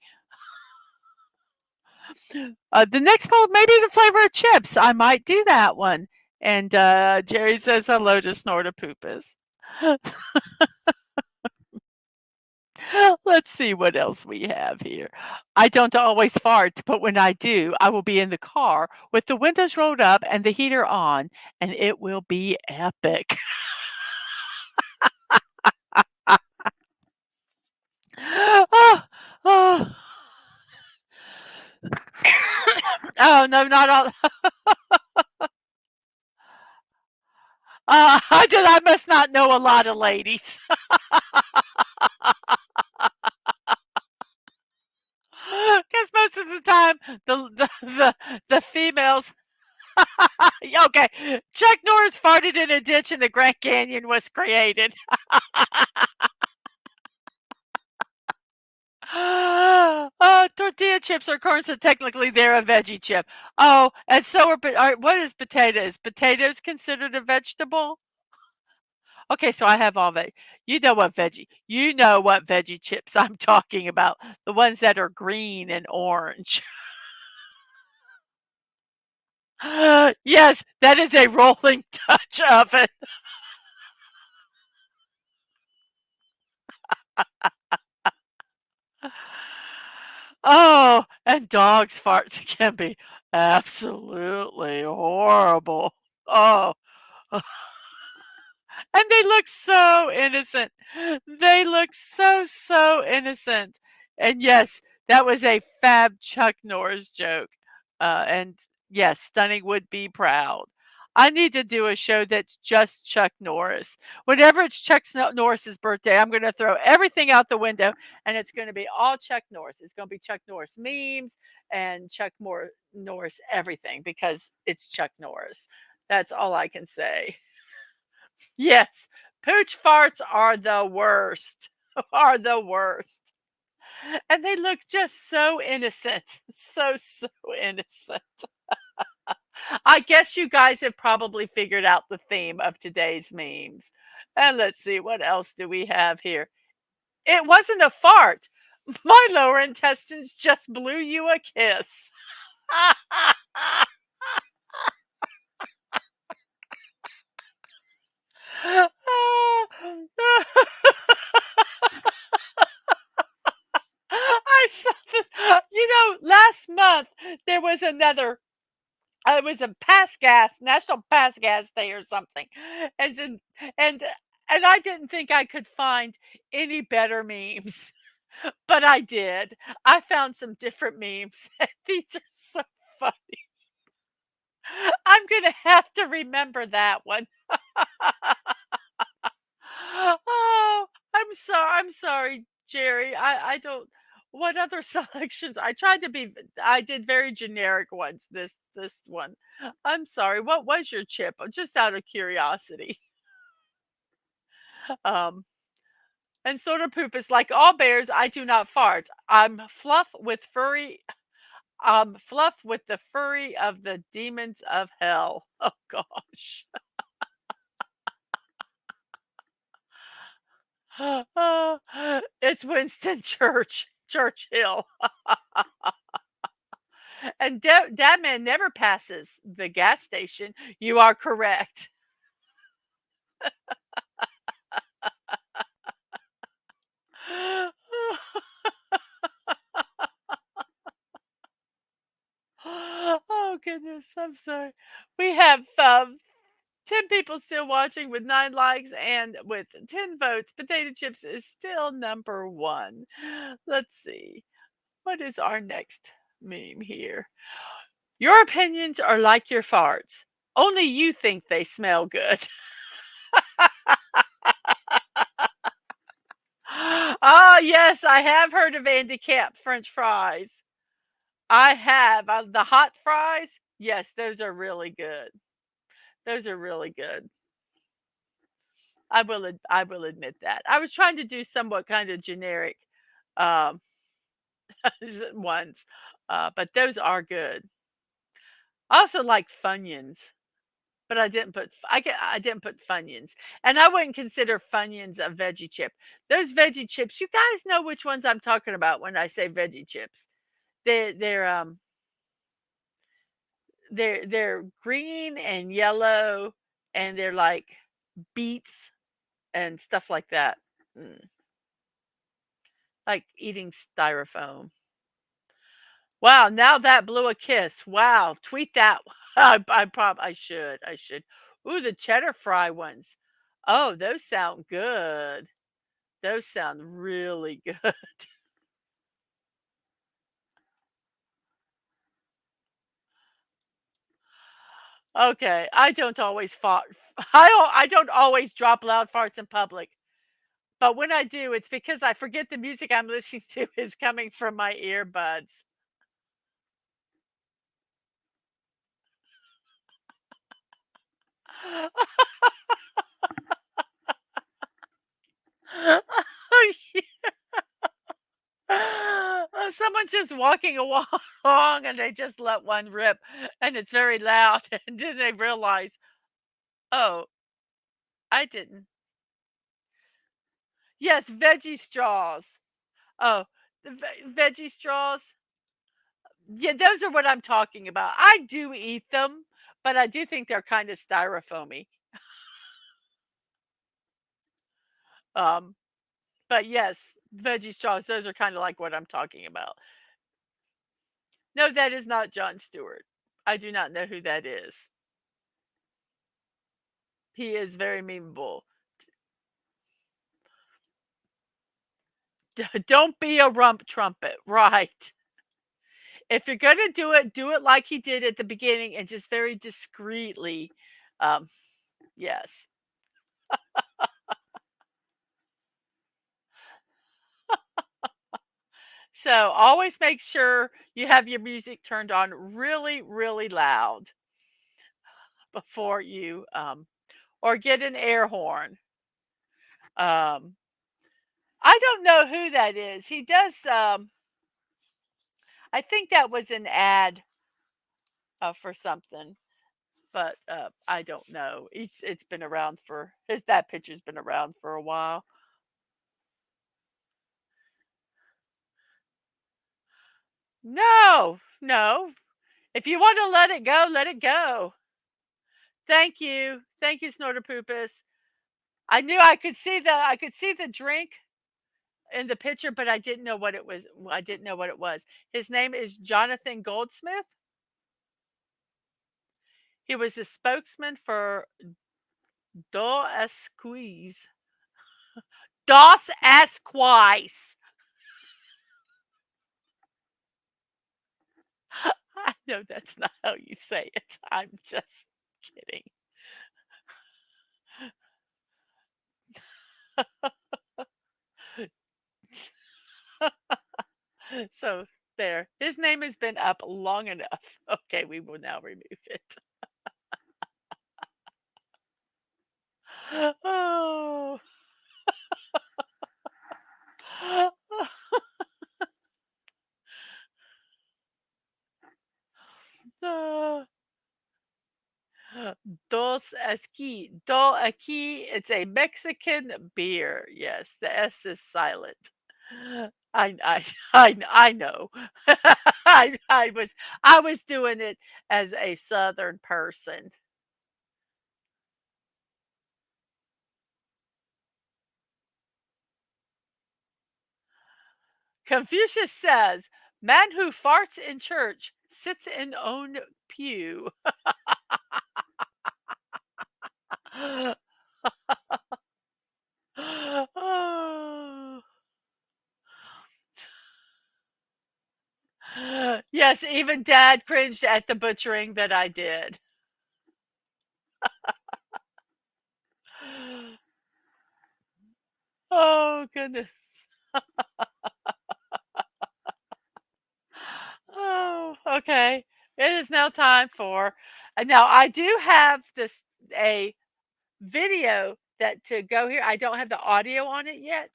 The next poll, maybe the flavor of chips. I might do that one. And Jerry says hello to Snortapoopus. Let's see what else we have here. I don't always fart, but when I do, I will be in the car with the windows rolled up and the heater on, and it will be epic. Oh, oh. Oh, no, not all. I must not know a lot of ladies. Because most of the time, the females. Yeah, okay, Chuck Norris farted in a ditch and the Grand Canyon was created. Tortilla chips are corn, so technically they're a veggie chip. Oh, and so what is potato? Is potatoes considered a vegetable? Okay, so I have all veg. You know what veggie chips I'm talking about. The ones that are green and orange. Yes, that is a rolling Dutch oven. Oh, and dogs' farts can be absolutely horrible. Oh. And they look so innocent. They look so innocent. And yes, that was a fab Chuck Norris joke. And yes, Stunning would be proud. I need to do a show that's just Chuck Norris. Whenever it's Norris's birthday, I'm going to throw everything out the window and it's going to be all Chuck Norris. It's going to be Chuck Norris memes and Norris everything because it's Chuck Norris. That's all I can say. Yes, pooch farts are the worst, are the worst. And they look just so innocent, so innocent. I guess you guys have probably figured out the theme of today's memes. And let's see, what else do we have here? It wasn't a fart. My lower intestines just blew you a kiss. I saw this. Last month there was another. It was a pass gas, National Pass Gas Day or something, and then, and and I didn't think I could find any better memes, but I did. I found some different memes. And these are so funny. I'm gonna have to remember that one. Oh, I'm sorry. I'm sorry, Jerry, I don't what other selections? I did very generic ones this one. I'm sorry, what was your chip? Just out of curiosity. Um, and sort of poop is like all bears, I do not fart. I'm fluff with the furry of the demons of hell. Oh gosh. It's Winston Churchill. And that man never passes the gas station. You are correct. Oh goodness, I'm sorry. We have 10 people still watching with 9 likes and with 10 votes. Potato chips is still number one. Let's see. What is our next meme here? Your opinions are like your farts. Only you think they smell good. Ah, yes, I have heard of Andy Cap French fries. I have. The hot fries? Yes, those are really good. Those are really good. I will admit that. I was trying to do somewhat kind of generic um ones. But those are good. I also like Funyuns, but I didn't put Funyuns. And I wouldn't consider Funyuns a veggie chip. Those veggie chips, you guys know which ones I'm talking about when I say veggie chips. They they're green and yellow and they're like beets and stuff like that. Mm, like eating styrofoam. Wow, now that blew a kiss. Wow, tweet that. I should. Ooh, the cheddar fry ones. Oh, those sound good. Those sound really good. Okay, I don't always fart. I don't always drop loud farts in public. But when I do, it's because I forget the music I'm listening to is coming from my earbuds. Someone's just walking along and they just let one rip and it's very loud and then they realize, "Oh, I didn't." Yes, veggie straws. Oh, the veggie straws. Yeah, those are what I'm talking about. I do eat them, but I do think they're kind of styrofoamy. Um, but yes, veggie straws, those are kind of like what I'm talking about. No, that is not John Stewart. I do not know who that is. He is very memeable. Don't be a rump trumpet, right? If you're gonna do it like he did at the beginning and just very discreetly. Um, yes. So always make sure you have your music turned on really, really loud before you or get an air horn. Um, I don't know who that is. He does I think that was an ad for something, but I don't know. It's been around for his that picture's been around for a while. No, no. If you want to let it go, let it go. Thank you. Thank you, Snorter Poopus. I could see the drink in the picture, but I didn't know what it was. I didn't know what it was. His name is Jonathan Goldsmith. He was a spokesman for Dos Esquisse. Dos Esquisse. I know that's not how you say it. I'm just kidding. So there. His name has been up long enough. Okay, we will now remove it. Oh. Ah. Dos Esqui. Do Aquí. It's a Mexican beer. Yes, the S is silent. I I know. I was doing it as a Southern person. Confucius says, "Man who farts in church sits in own pew." Oh. Yes, even Dad cringed at the butchering that I did. Oh, goodness. Oh, okay. It is now time for now I do have this a video that to go here. I don't have the audio on it yet.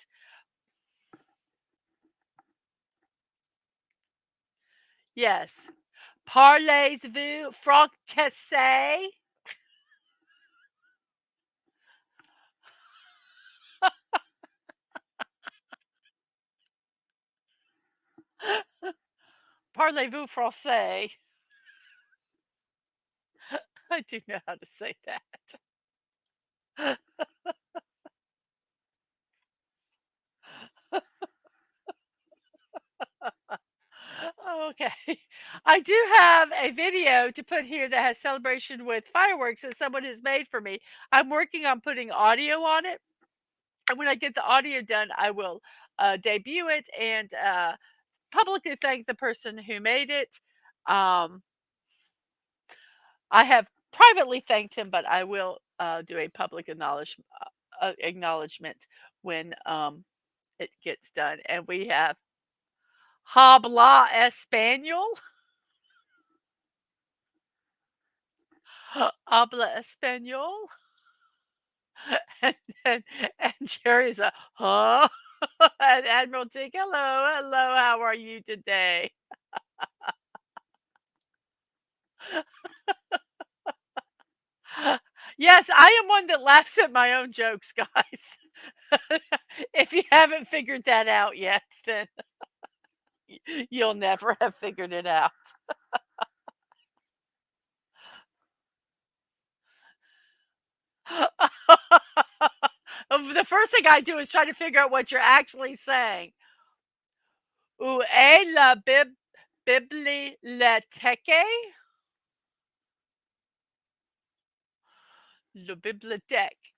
Yes. Parlez-vous français? Parlez-vous français? I do know how to say that. Okay. I do have a video to put here that has celebration with fireworks that someone has made for me. I'm working on putting audio on it. And when I get the audio done, I will debut it and publicly thank the person who made it. Um, I have privately thanked him, but I will do a public acknowledgement when it gets done. And we have Habla Espanol. Habla Espanol. and, and, and Jerry's a, huh? And Admiral Tick, hello, hello, how are you today? Yes, I am one that laughs at my own jokes, guys. If you haven't figured that out yet, then you'll never have figured it out. The first thing I do is try to figure out what you're actually saying. Où est la bibliothèque? Le bibliothèque.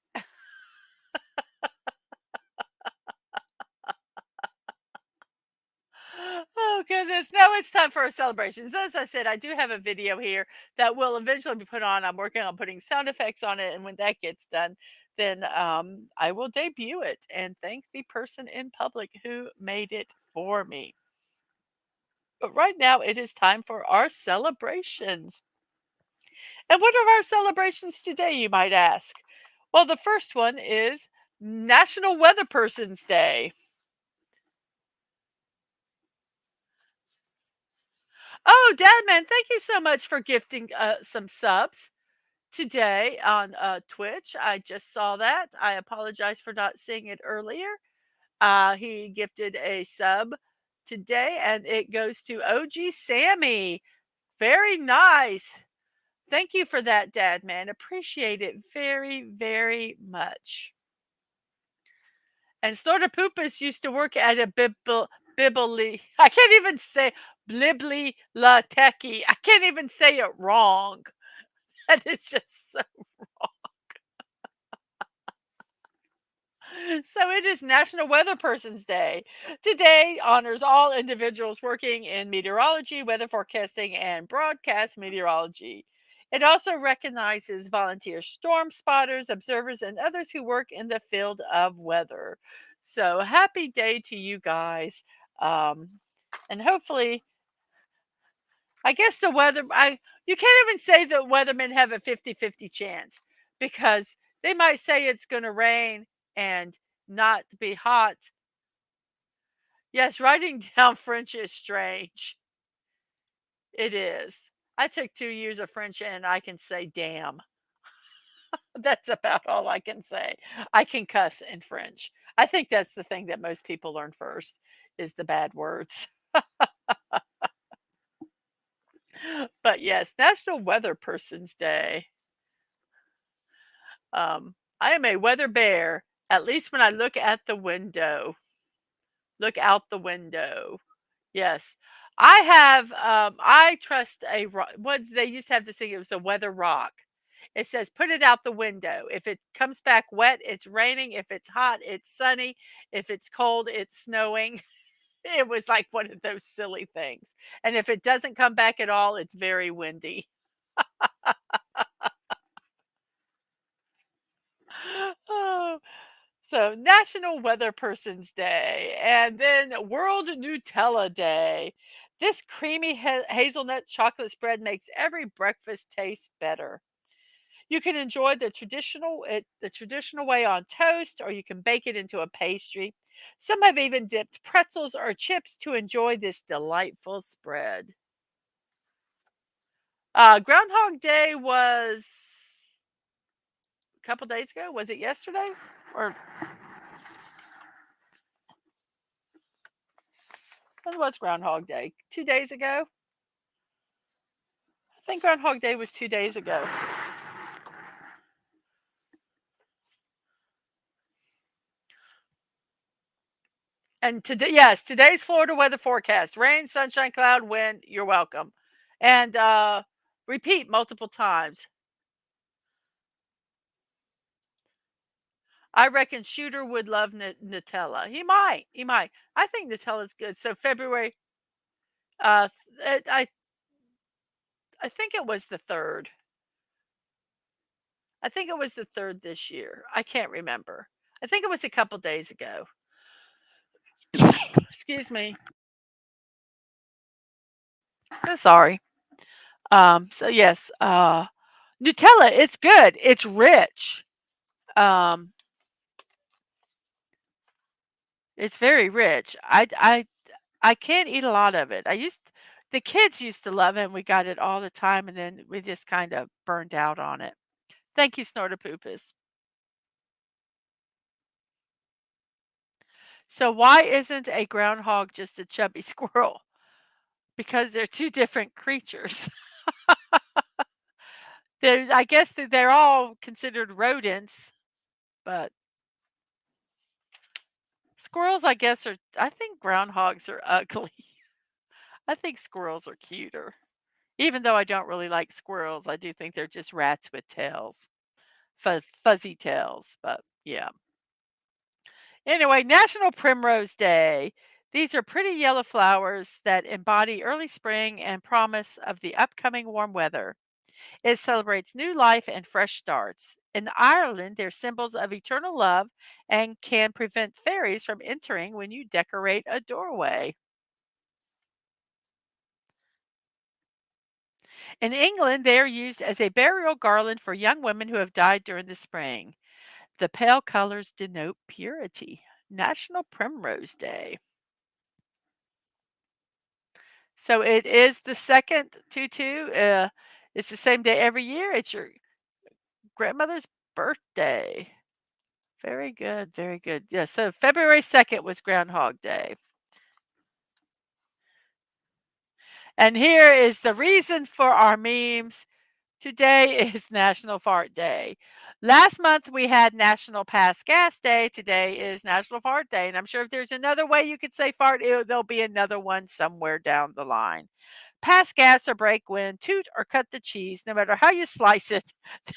Oh goodness. Now it's time for our celebrations. As I said, I do have a video here that will eventually be put on. I'm working on putting sound effects on it. And when that gets done, then I will debut it and thank the person in public who made it for me. But right now it is time for our celebrations. And what are our celebrations today, you might ask? Well, the first one is National Weather Person's Day. Oh, Dadman, thank you so much for gifting some subs today on Twitch. I just saw that. I apologize for not seeing it earlier. He gifted a sub today, and it goes to OG Sammy. Very nice. Thank you for that, Dadman. Appreciate it very, very much. And Snortopoopas used to work at a bibli. I can't even say blibli la techie. I can't even say it wrong. That is just so wrong. So it is National Weather Person's Day. Today honors all individuals working in meteorology, weather forecasting, and broadcast meteorology. It also recognizes volunteer storm spotters, observers, and others who work in the field of weather. So happy day to you guys. Um, And hopefully, I guess the weather I you can't even say the weathermen have a 50-50 chance because they might say it's gonna rain and not be hot. Yes, writing down French is strange. It is. I took 2 years of French and I can say damn. That's about all I can say. I can cuss in French. I think that's the thing that most people learn first is the bad words. But yes, National Weather Person's Day. I am a weather bear, at least when I look at the window. Look out the window. Yes. I trust what they used to have this thing, it was a weather rock. It says, put it out the window. If it comes back wet, it's raining. If it's hot, it's sunny. If it's cold, it's snowing. It was like one of those silly things. And if it doesn't come back at all, it's very windy. Oh, so National Weather Person's Day, and then World Nutella Day. This creamy hazelnut chocolate spread makes every breakfast taste better. You can enjoy the traditional way on toast, or you can bake it into a pastry. Some have even dipped pretzels or chips to enjoy this delightful spread. Groundhog Day was a couple days ago. Was it yesterday? Or when was Groundhog Day? 2 days ago? I think Groundhog Day was 2 days ago. And today, yes, today's Florida weather forecast: rain, sunshine, cloud, wind. You're welcome. And repeat multiple times. I reckon Shooter would love Nutella. He might. He might. I think Nutella's good. So February, uh, I think it was the third. I think it was the third this year. I can't remember. I think it was a couple days ago. Excuse me. So sorry. So yes, Nutella, it's good. It's rich. Um, it's very rich. I can't eat a lot of it. The kids used to love it and we got it all the time and then we just kind of burned out on it. Thank you, Snortapoopus. So why isn't a groundhog just a chubby squirrel? Because they're two different creatures. I guess that they're all considered rodents, but squirrels, I guess, I think groundhogs are ugly. I think squirrels are cuter. Even though I don't really like squirrels, I do think they're just rats with tails, fuzzy tails. But yeah. Anyway, National Primrose Day. These are pretty yellow flowers that embody early spring and promise of the upcoming warm weather. It celebrates new life and fresh starts. In Ireland, they're symbols of eternal love and can prevent fairies from entering when you decorate a doorway. In England, they are used as a burial garland for young women who have died during the spring. The pale colors denote purity. National Primrose Day. So it is the second tutu. It's the same day every year. It's your grandmother's birthday. Very good, very good. Yeah, so February 2nd was Groundhog Day. And here is the reason for our memes. Today is National Fart Day. Last month we had National Pass Gas Day. Today is National Fart Day. And I'm sure if there's another way you could say fart, there'll be another one somewhere down the line. Pass gas or break wind, toot or cut the cheese, no matter how you slice it,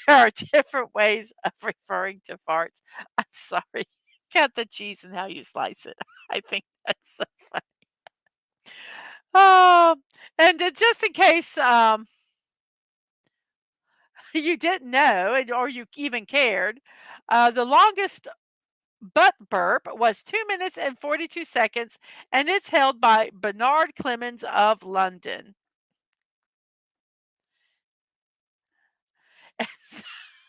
there are different ways of referring to farts. I'm sorry. Cut the cheese and how you slice it. I think that's so funny. Oh, and just in case you didn't know or you even cared, the longest butt burp was 2 minutes and 42 seconds, and it's held by Bernard Clemens of London.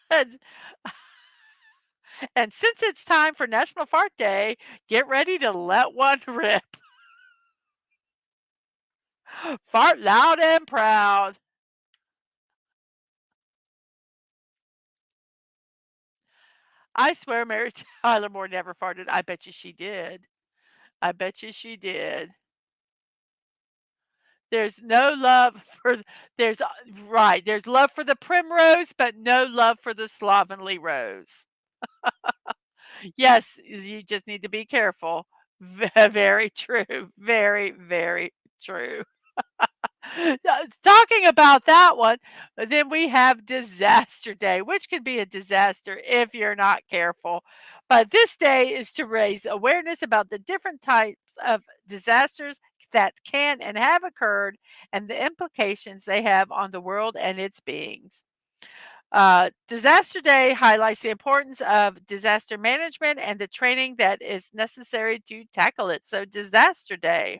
And and since it's time for National Fart Day, get ready to let one rip. Fart loud and proud. I swear Mary Tyler Moore never farted. I bet you she did. I bet you she did. There's no love for there's right, there's love for the primrose, but no love for the slovenly rose. Yes, you just need to be careful. Very true. Very, very true. Talking about that one, then we have Disaster Day, which can be a disaster if you're not careful. But this day is to raise awareness about the different types of disasters that can and have occurred and the implications they have on the world and its beings. Disaster Day highlights the importance of disaster management and the training that is necessary to tackle it. So, Disaster Day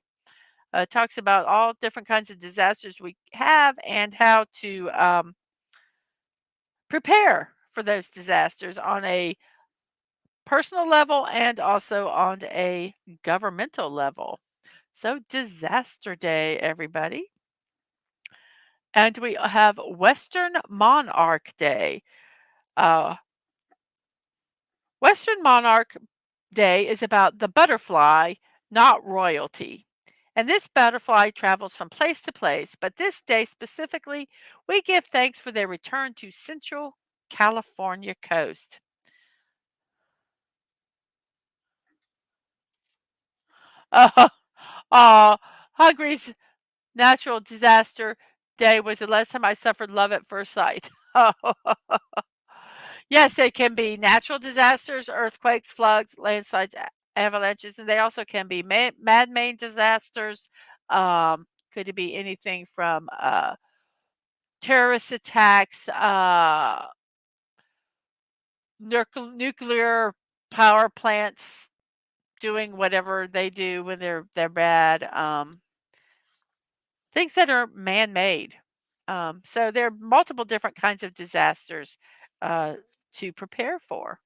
talks about all different kinds of disasters we have and how to prepare for those disasters on a personal level and also on a governmental level. So, Disaster Day, everybody. And we have Western Monarch Day. Uh, Western Monarch Day is about the butterfly, not royalty. And this butterfly travels from place to place, but this day specifically, we give thanks for their return to Central California coast. Uh, uh, Hungary's natural disaster day was the last time I suffered love at first sight. Yes, they can be natural disasters, earthquakes, floods, landslides, avalanches, and they also can be man-made disasters. Could it be anything from terrorist attacks, nuclear power plants doing whatever they do when they're bad. Things that are man-made. So there are multiple different kinds of disasters uh, to prepare for.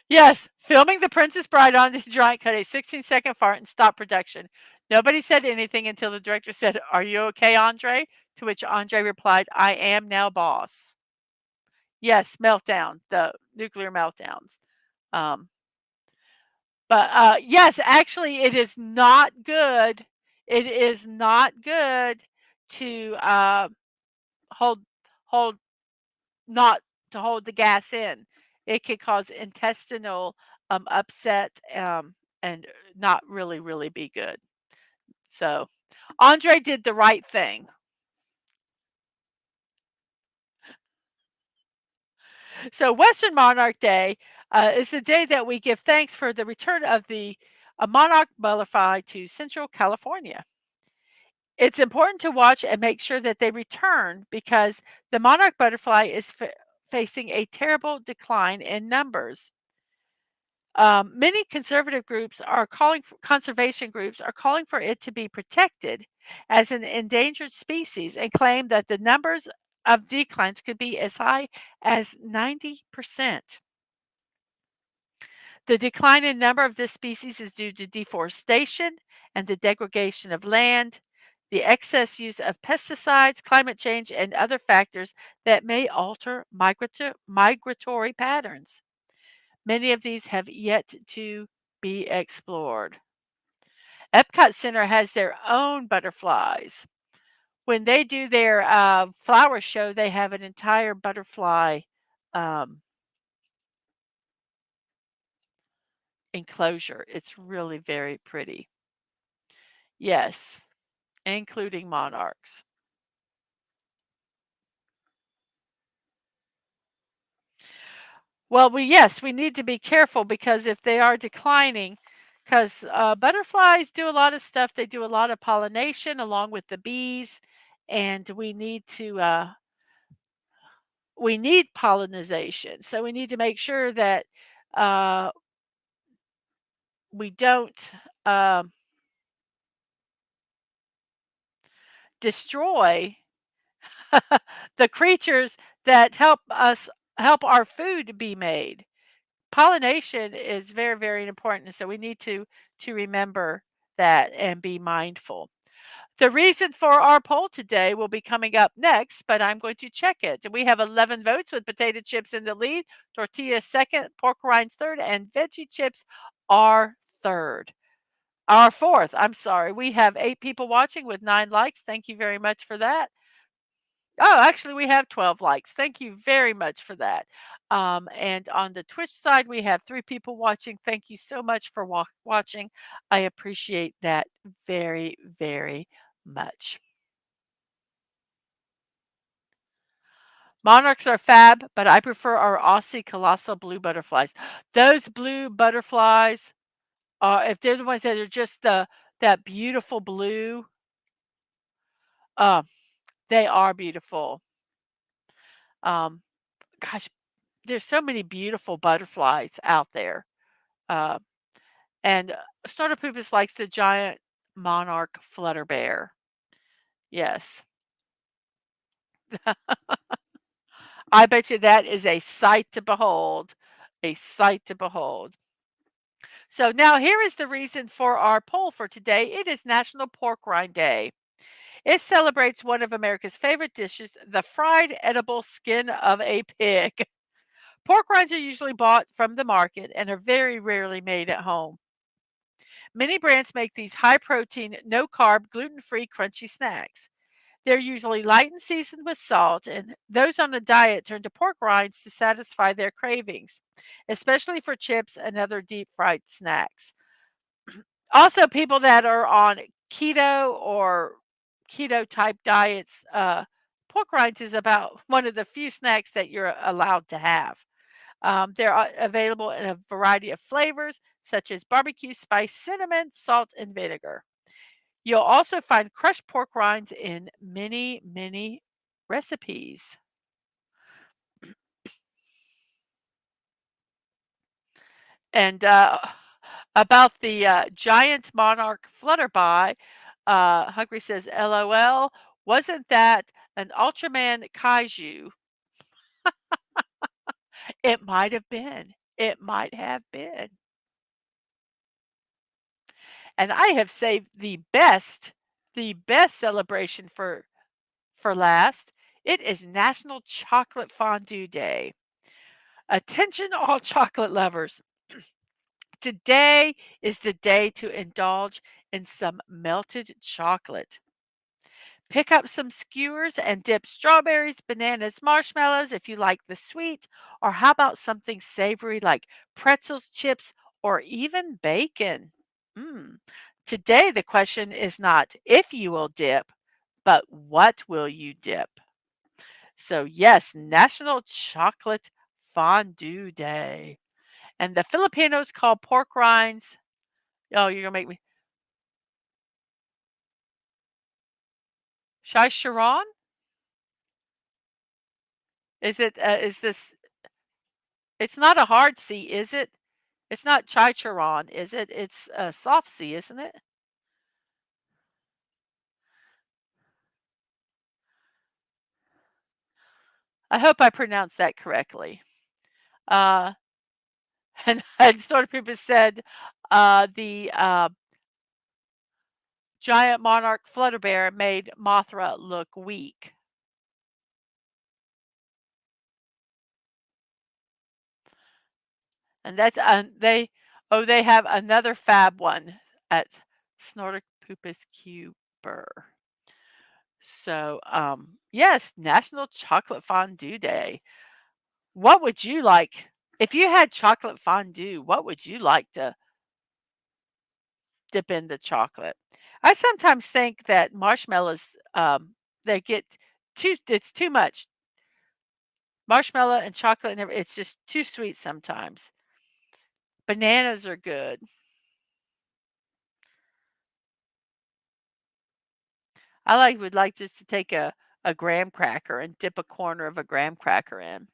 Yes, filming The Princess Bride on the giant cut a 16-second fart and stopped production. Nobody said anything until the director said, "Are you okay, Andre?" To which Andre replied, "I am now boss." Yes, meltdown, the nuclear meltdowns. Um, but yes, actually, it is not good. It is not good to hold hold not to hold the gas in. It could cause intestinal upset and not really, really be good. So Andre did the right thing. So Western Monarch Day is the day that we give thanks for the return of the monarch butterfly to Central California. It's important to watch and make sure that they return because the monarch butterfly is facing a terrible decline in numbers. Many conservative groups are calling for conservation groups are calling for it to be protected as an endangered species and claim that the numbers of declines could be as high as 90%. The decline in number of this species is due to deforestation and the degradation of land, the excess use of pesticides, climate change, and other factors that may alter migratory patterns. Many of these have yet to be explored. Epcot Center has their own butterflies. When they do their flower show, they have an entire butterfly um, enclosure. It's really very pretty. Yes, including monarchs. Well, yes, we need to be careful because if they are declining, because butterflies do a lot of stuff. They do a lot of pollination along with the bees, and we need pollination. So we need to make sure that uh, we don't um, destroy the creatures that help our food be made. Pollination is very, very important, so we need to remember that and be mindful. The reason for our poll today will be coming up next, but I'm going to check it. We have 11 votes with potato chips in the lead, tortilla second, pork rinds third, and veggie chips are third. Our fourth, I'm sorry. We have 8 people watching with 9 likes. Thank you very much for that. Oh, actually, we have 12 likes. Thank you very much for that. And on the Twitch side, we have 3 people watching. Thank you so much for watching. I appreciate that very, very much. Monarchs are fab, but I prefer our Aussie colossal blue butterflies. Those blue butterflies are, if they're the ones that are just that beautiful blue, uh, they are beautiful. Um, gosh, there's so many beautiful butterflies out there. Uh, and Snorter Pupus likes the giant monarch flutter bear. Yes. I bet you that is a sight to behold. A sight to behold. So now here is the reason for our poll for today. It is National Pork Rind Day. It celebrates one of America's favorite dishes, the fried edible skin of a pig. Pork rinds are usually bought from the market and are very rarely made at home. Many brands make these high protein, no carb, gluten free, crunchy snacks. They're usually light and seasoned with salt, and those on a diet turn to pork rinds to satisfy their cravings, especially for chips and other deep fried snacks. Also, people that are on keto or keto type diets, pork rinds is about one of the few snacks that you're allowed to have. They're available in a variety of flavors, such as barbecue, spice, cinnamon, salt, and vinegar. You'll also find crushed pork rinds in many, many recipes. And about the giant monarch flutterby, Hungry says, LOL, wasn't that an Ultraman kaiju? It might have been. It might have been. And I have saved the best celebration for last. It is National Chocolate Fondue Day. Attention, all chocolate lovers. Today is the day to indulge in some melted chocolate. Pick up some skewers and dip strawberries, bananas, marshmallows if you like the sweet, or how about something savory like pretzels, chips, or even bacon? Mm. Today, the question is not if you will dip, but what will you dip? So, yes, National Chocolate Fondue Day. And the Filipinos call pork rinds. Oh, you're gonna make me. Shai Sharon? Is it? Is this? It's not a hard C, is it? It's not Chai Charon, is it? It's a soft C, isn't it? I hope I pronounced that correctly. Uh, and Snorter Pooper said the giant monarch flutter bear made Mothra look weak. And that's they have another fab one at Snorter Poopus Cuber. So yes, National Chocolate Fondue Day. What would you like if you had chocolate fondue? What would you like to dip in the chocolate? I sometimes think that marshmallows they get it's too much. Marshmallow and chocolate and it's just too sweet sometimes. Bananas are good. would like just to take a graham cracker and dip a corner of a graham cracker in.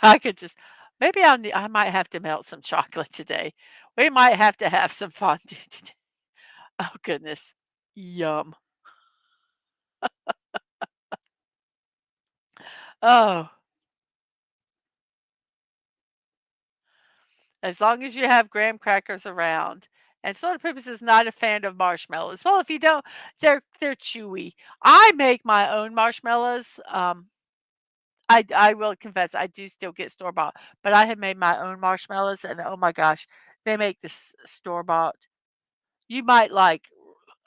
I could just maybe I might have to melt some chocolate today. We might have to have some fondue today. Oh goodness. Yum. Oh, as long as you have graham crackers around. And Soda Poops is not a fan of marshmallows. Well, if you don't, they're chewy. I make my own marshmallows. I will confess I do still get store bought, but I have made my own marshmallows, and oh my gosh, they make this store bought. You might like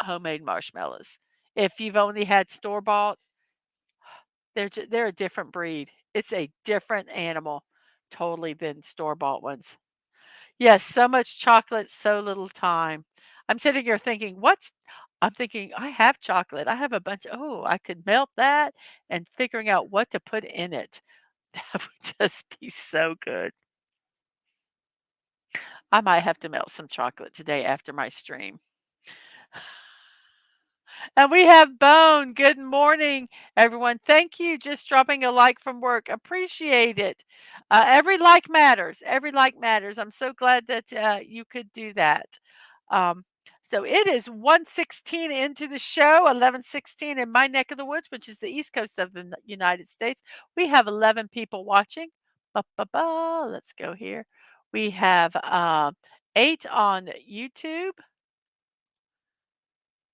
homemade marshmallows. If you've only had store bought, they're a different breed. It's a different animal totally than store bought ones. Yes, so much chocolate, so little time. I'm sitting here thinking, I'm thinking, I have chocolate. I have a bunch. Oh, I could melt that and figuring out what to put in it. That would just be so good. I might have to melt some chocolate today after my stream. And we have Bone. Good morning, everyone. Thank you. Just dropping a like from work. Appreciate it. Every like matters. Every like matters. I'm so glad that you could do that. Um, so it is 1:16 into the show, 11:16 in my neck of the woods, which is the east coast of the United States. We have 11 people watching. Ba, ba, ba. Let's go here. We have 8 on YouTube.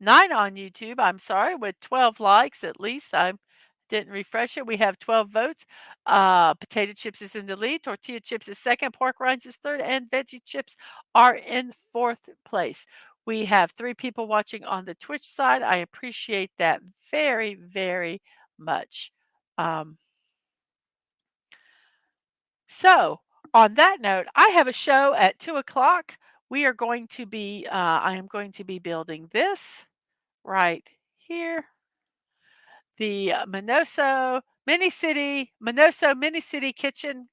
9 on YouTube, I'm sorry, with 12 likes at least. I didn't refresh it. We have 12 votes. Potato chips is in the lead. Tortilla chips is second. Pork rinds is third. And veggie chips are in fourth place. We have 3 people watching on the Twitch side. I appreciate that very, very much. Um, so, on that note, I have a show at 2 o'clock. We are going to be, I am going to be building this right here. The Minoso Mini City kitchen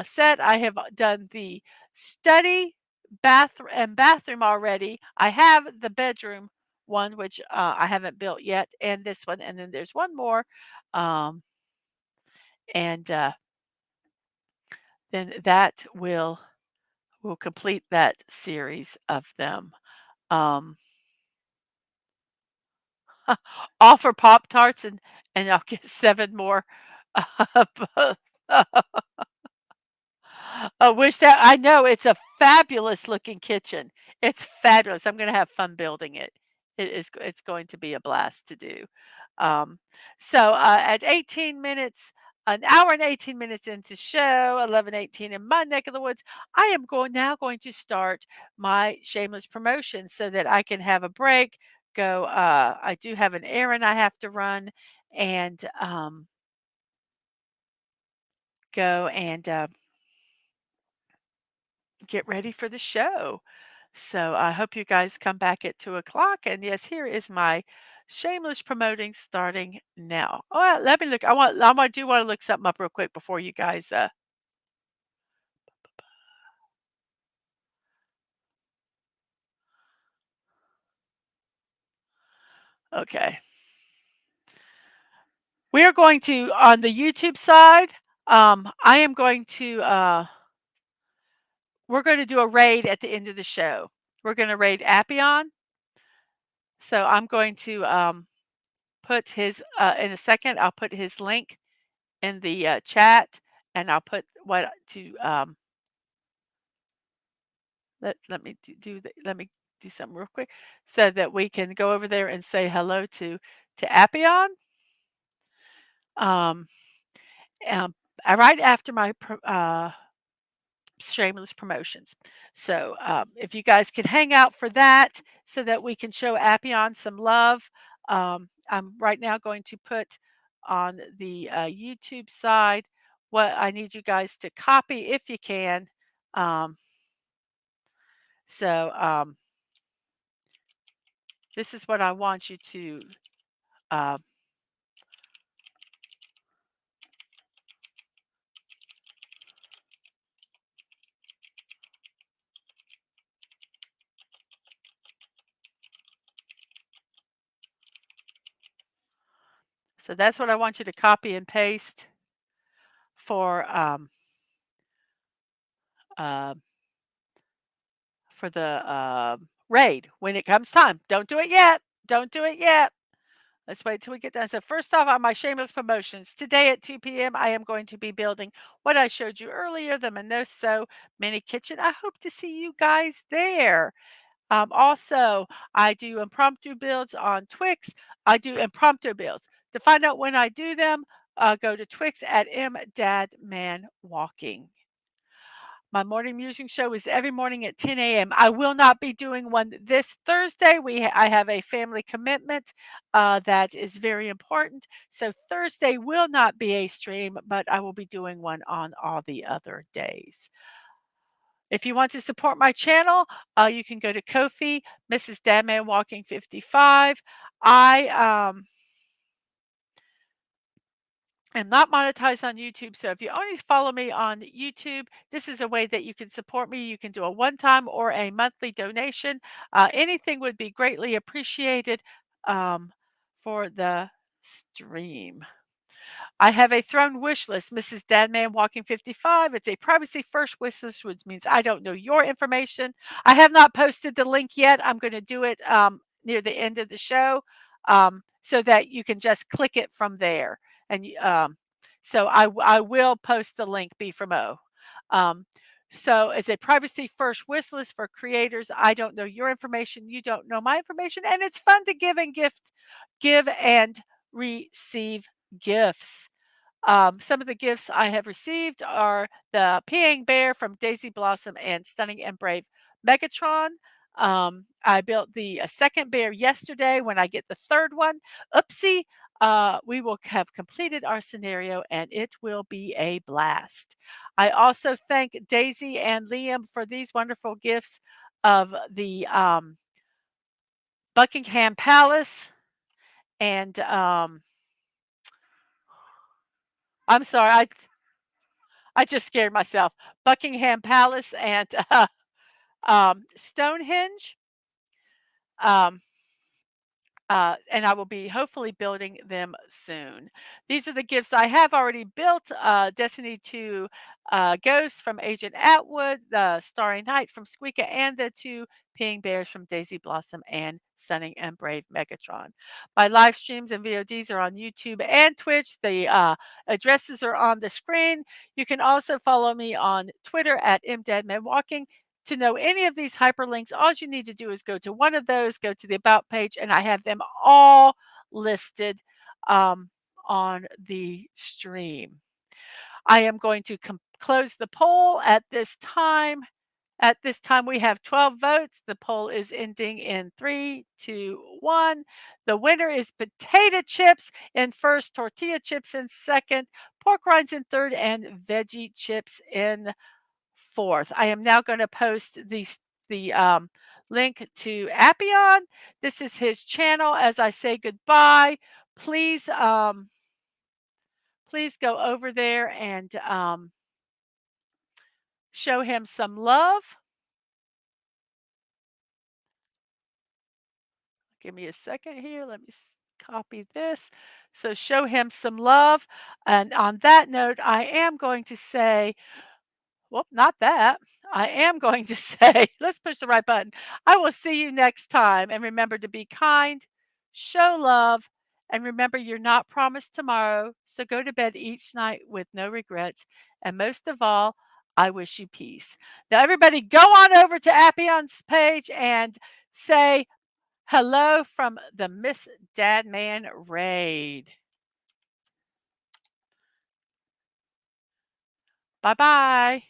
set. I have done the study, bathroom already. I have the bedroom one, which I haven't built yet, and this one, and then there's one more, um, and then that will complete that series of them. Um, offer Pop Tarts and I'll get 7 more. I wish that I know it's a fabulous looking kitchen. It's fabulous. I'm gonna have fun building it. It's going to be a blast to do. Um, so at 18 minutes, an hour and 18 minutes into show, 11:18 in my neck of the woods, I am going to start my shameless promotion so that I can have a break. Go. I do have an errand I have to run, and go and get ready for the show. So I hope you guys come back at 2 o'clock. And yes, here is my shameless promoting starting now. Oh, let me look. I do want to look something up real quick before you guys. Okay. We are going to on the YouTube side. I am going to. We're going to do a raid at the end of the show. We're going to raid Appion. So I'm going to put his in a second. I'll put his link in the chat, and I'll put what to let me do something real quick so that we can go over there and say hello to Appion. Um, um, right after my shameless promotions. So if you guys can hang out for that so that we can show Appion some love. I'm right now going to put on the YouTube side what I need you guys to copy if you can. Um, so this is what I want you to uh, So that's what I want you to copy and paste for uh, the raid when it comes time. Don't do it yet. Don't do it yet. Let's wait till we get done. So first off, on my shameless promotions, today at 2 p.m., I am going to be building what I showed you earlier, the Minoso mini kitchen. I hope to see you guys there. Also, I do impromptu builds on Twix. I do impromptu builds. To find out when I do them, go to Twix at MdadmanWalking. My morning musing show is every morning at 10 a.m. I will not be doing one this Thursday. I have a family commitment that is very important. So Thursday will not be a stream, but I will be doing one on all the other days. If you want to support my channel, you can go to Ko-fi, Mrs.DadmanWalking55. I am not monetized on YouTube, so if you only follow me on YouTube, this is a way that you can support me. You can do a one-time or a monthly donation. Anything would be greatly appreciated for the stream. I have a throne wish list, Mrs.DadmanWalking55. It's a privacy first wish list, which means I don't know your information. I have not posted the link yet. I'm going to do it near the end of the show so that you can just click it from there. And so I will post the link B from O. So it's a privacy first wish list for creators. I don't know your information. You don't know my information. And it's fun to give and receive gifts. Some of the gifts I have received are the Peeing Bear from Daisy Blossom and Stunning and Brave Megatron. I built the second bear yesterday. When I get the third one, oopsie, we will have completed our scenario and it will be a blast. I also thank Daisy and Liam for these wonderful gifts of the Buckingham Palace and I'm sorry, I just scared myself. Buckingham Palace and Stonehenge. Um, and I will be hopefully building them soon. These are the gifts I have already built. Destiny to Ghost from Agent Atwood, the Starry Night from Squeaka, and the two Peeing Bears from Daisy Blossom and Stunning and Brave Megatron. My live streams and VODs are on YouTube and Twitch. The addresses are on the screen. You can also follow me on Twitter at mdadmanwalking. To know any of these hyperlinks, all you need to do is go to one of those, go to the About page, and I have them all listed on the stream. I am going to close the poll at this time. At this time, we have 12 votes. The poll is ending in 3, 2, 1. The winner is potato chips in first, tortilla chips in second, pork rinds in third, and veggie chips in fourth. I am now going to post the link to Appion. This is his channel. As I say goodbye, please please go over there and show him some love. Give me a second here. Let me copy this. So show him some love. And on that note, I am going to say, well, not that. I am going to say, let's push the right button. I will see you next time. And remember to be kind, show love, and remember you're not promised tomorrow. So go to bed each night with no regrets. And most of all, I wish you peace. Now, everybody, go on over to Appion's page and say hello from the Miss Dadman Raid. Bye bye.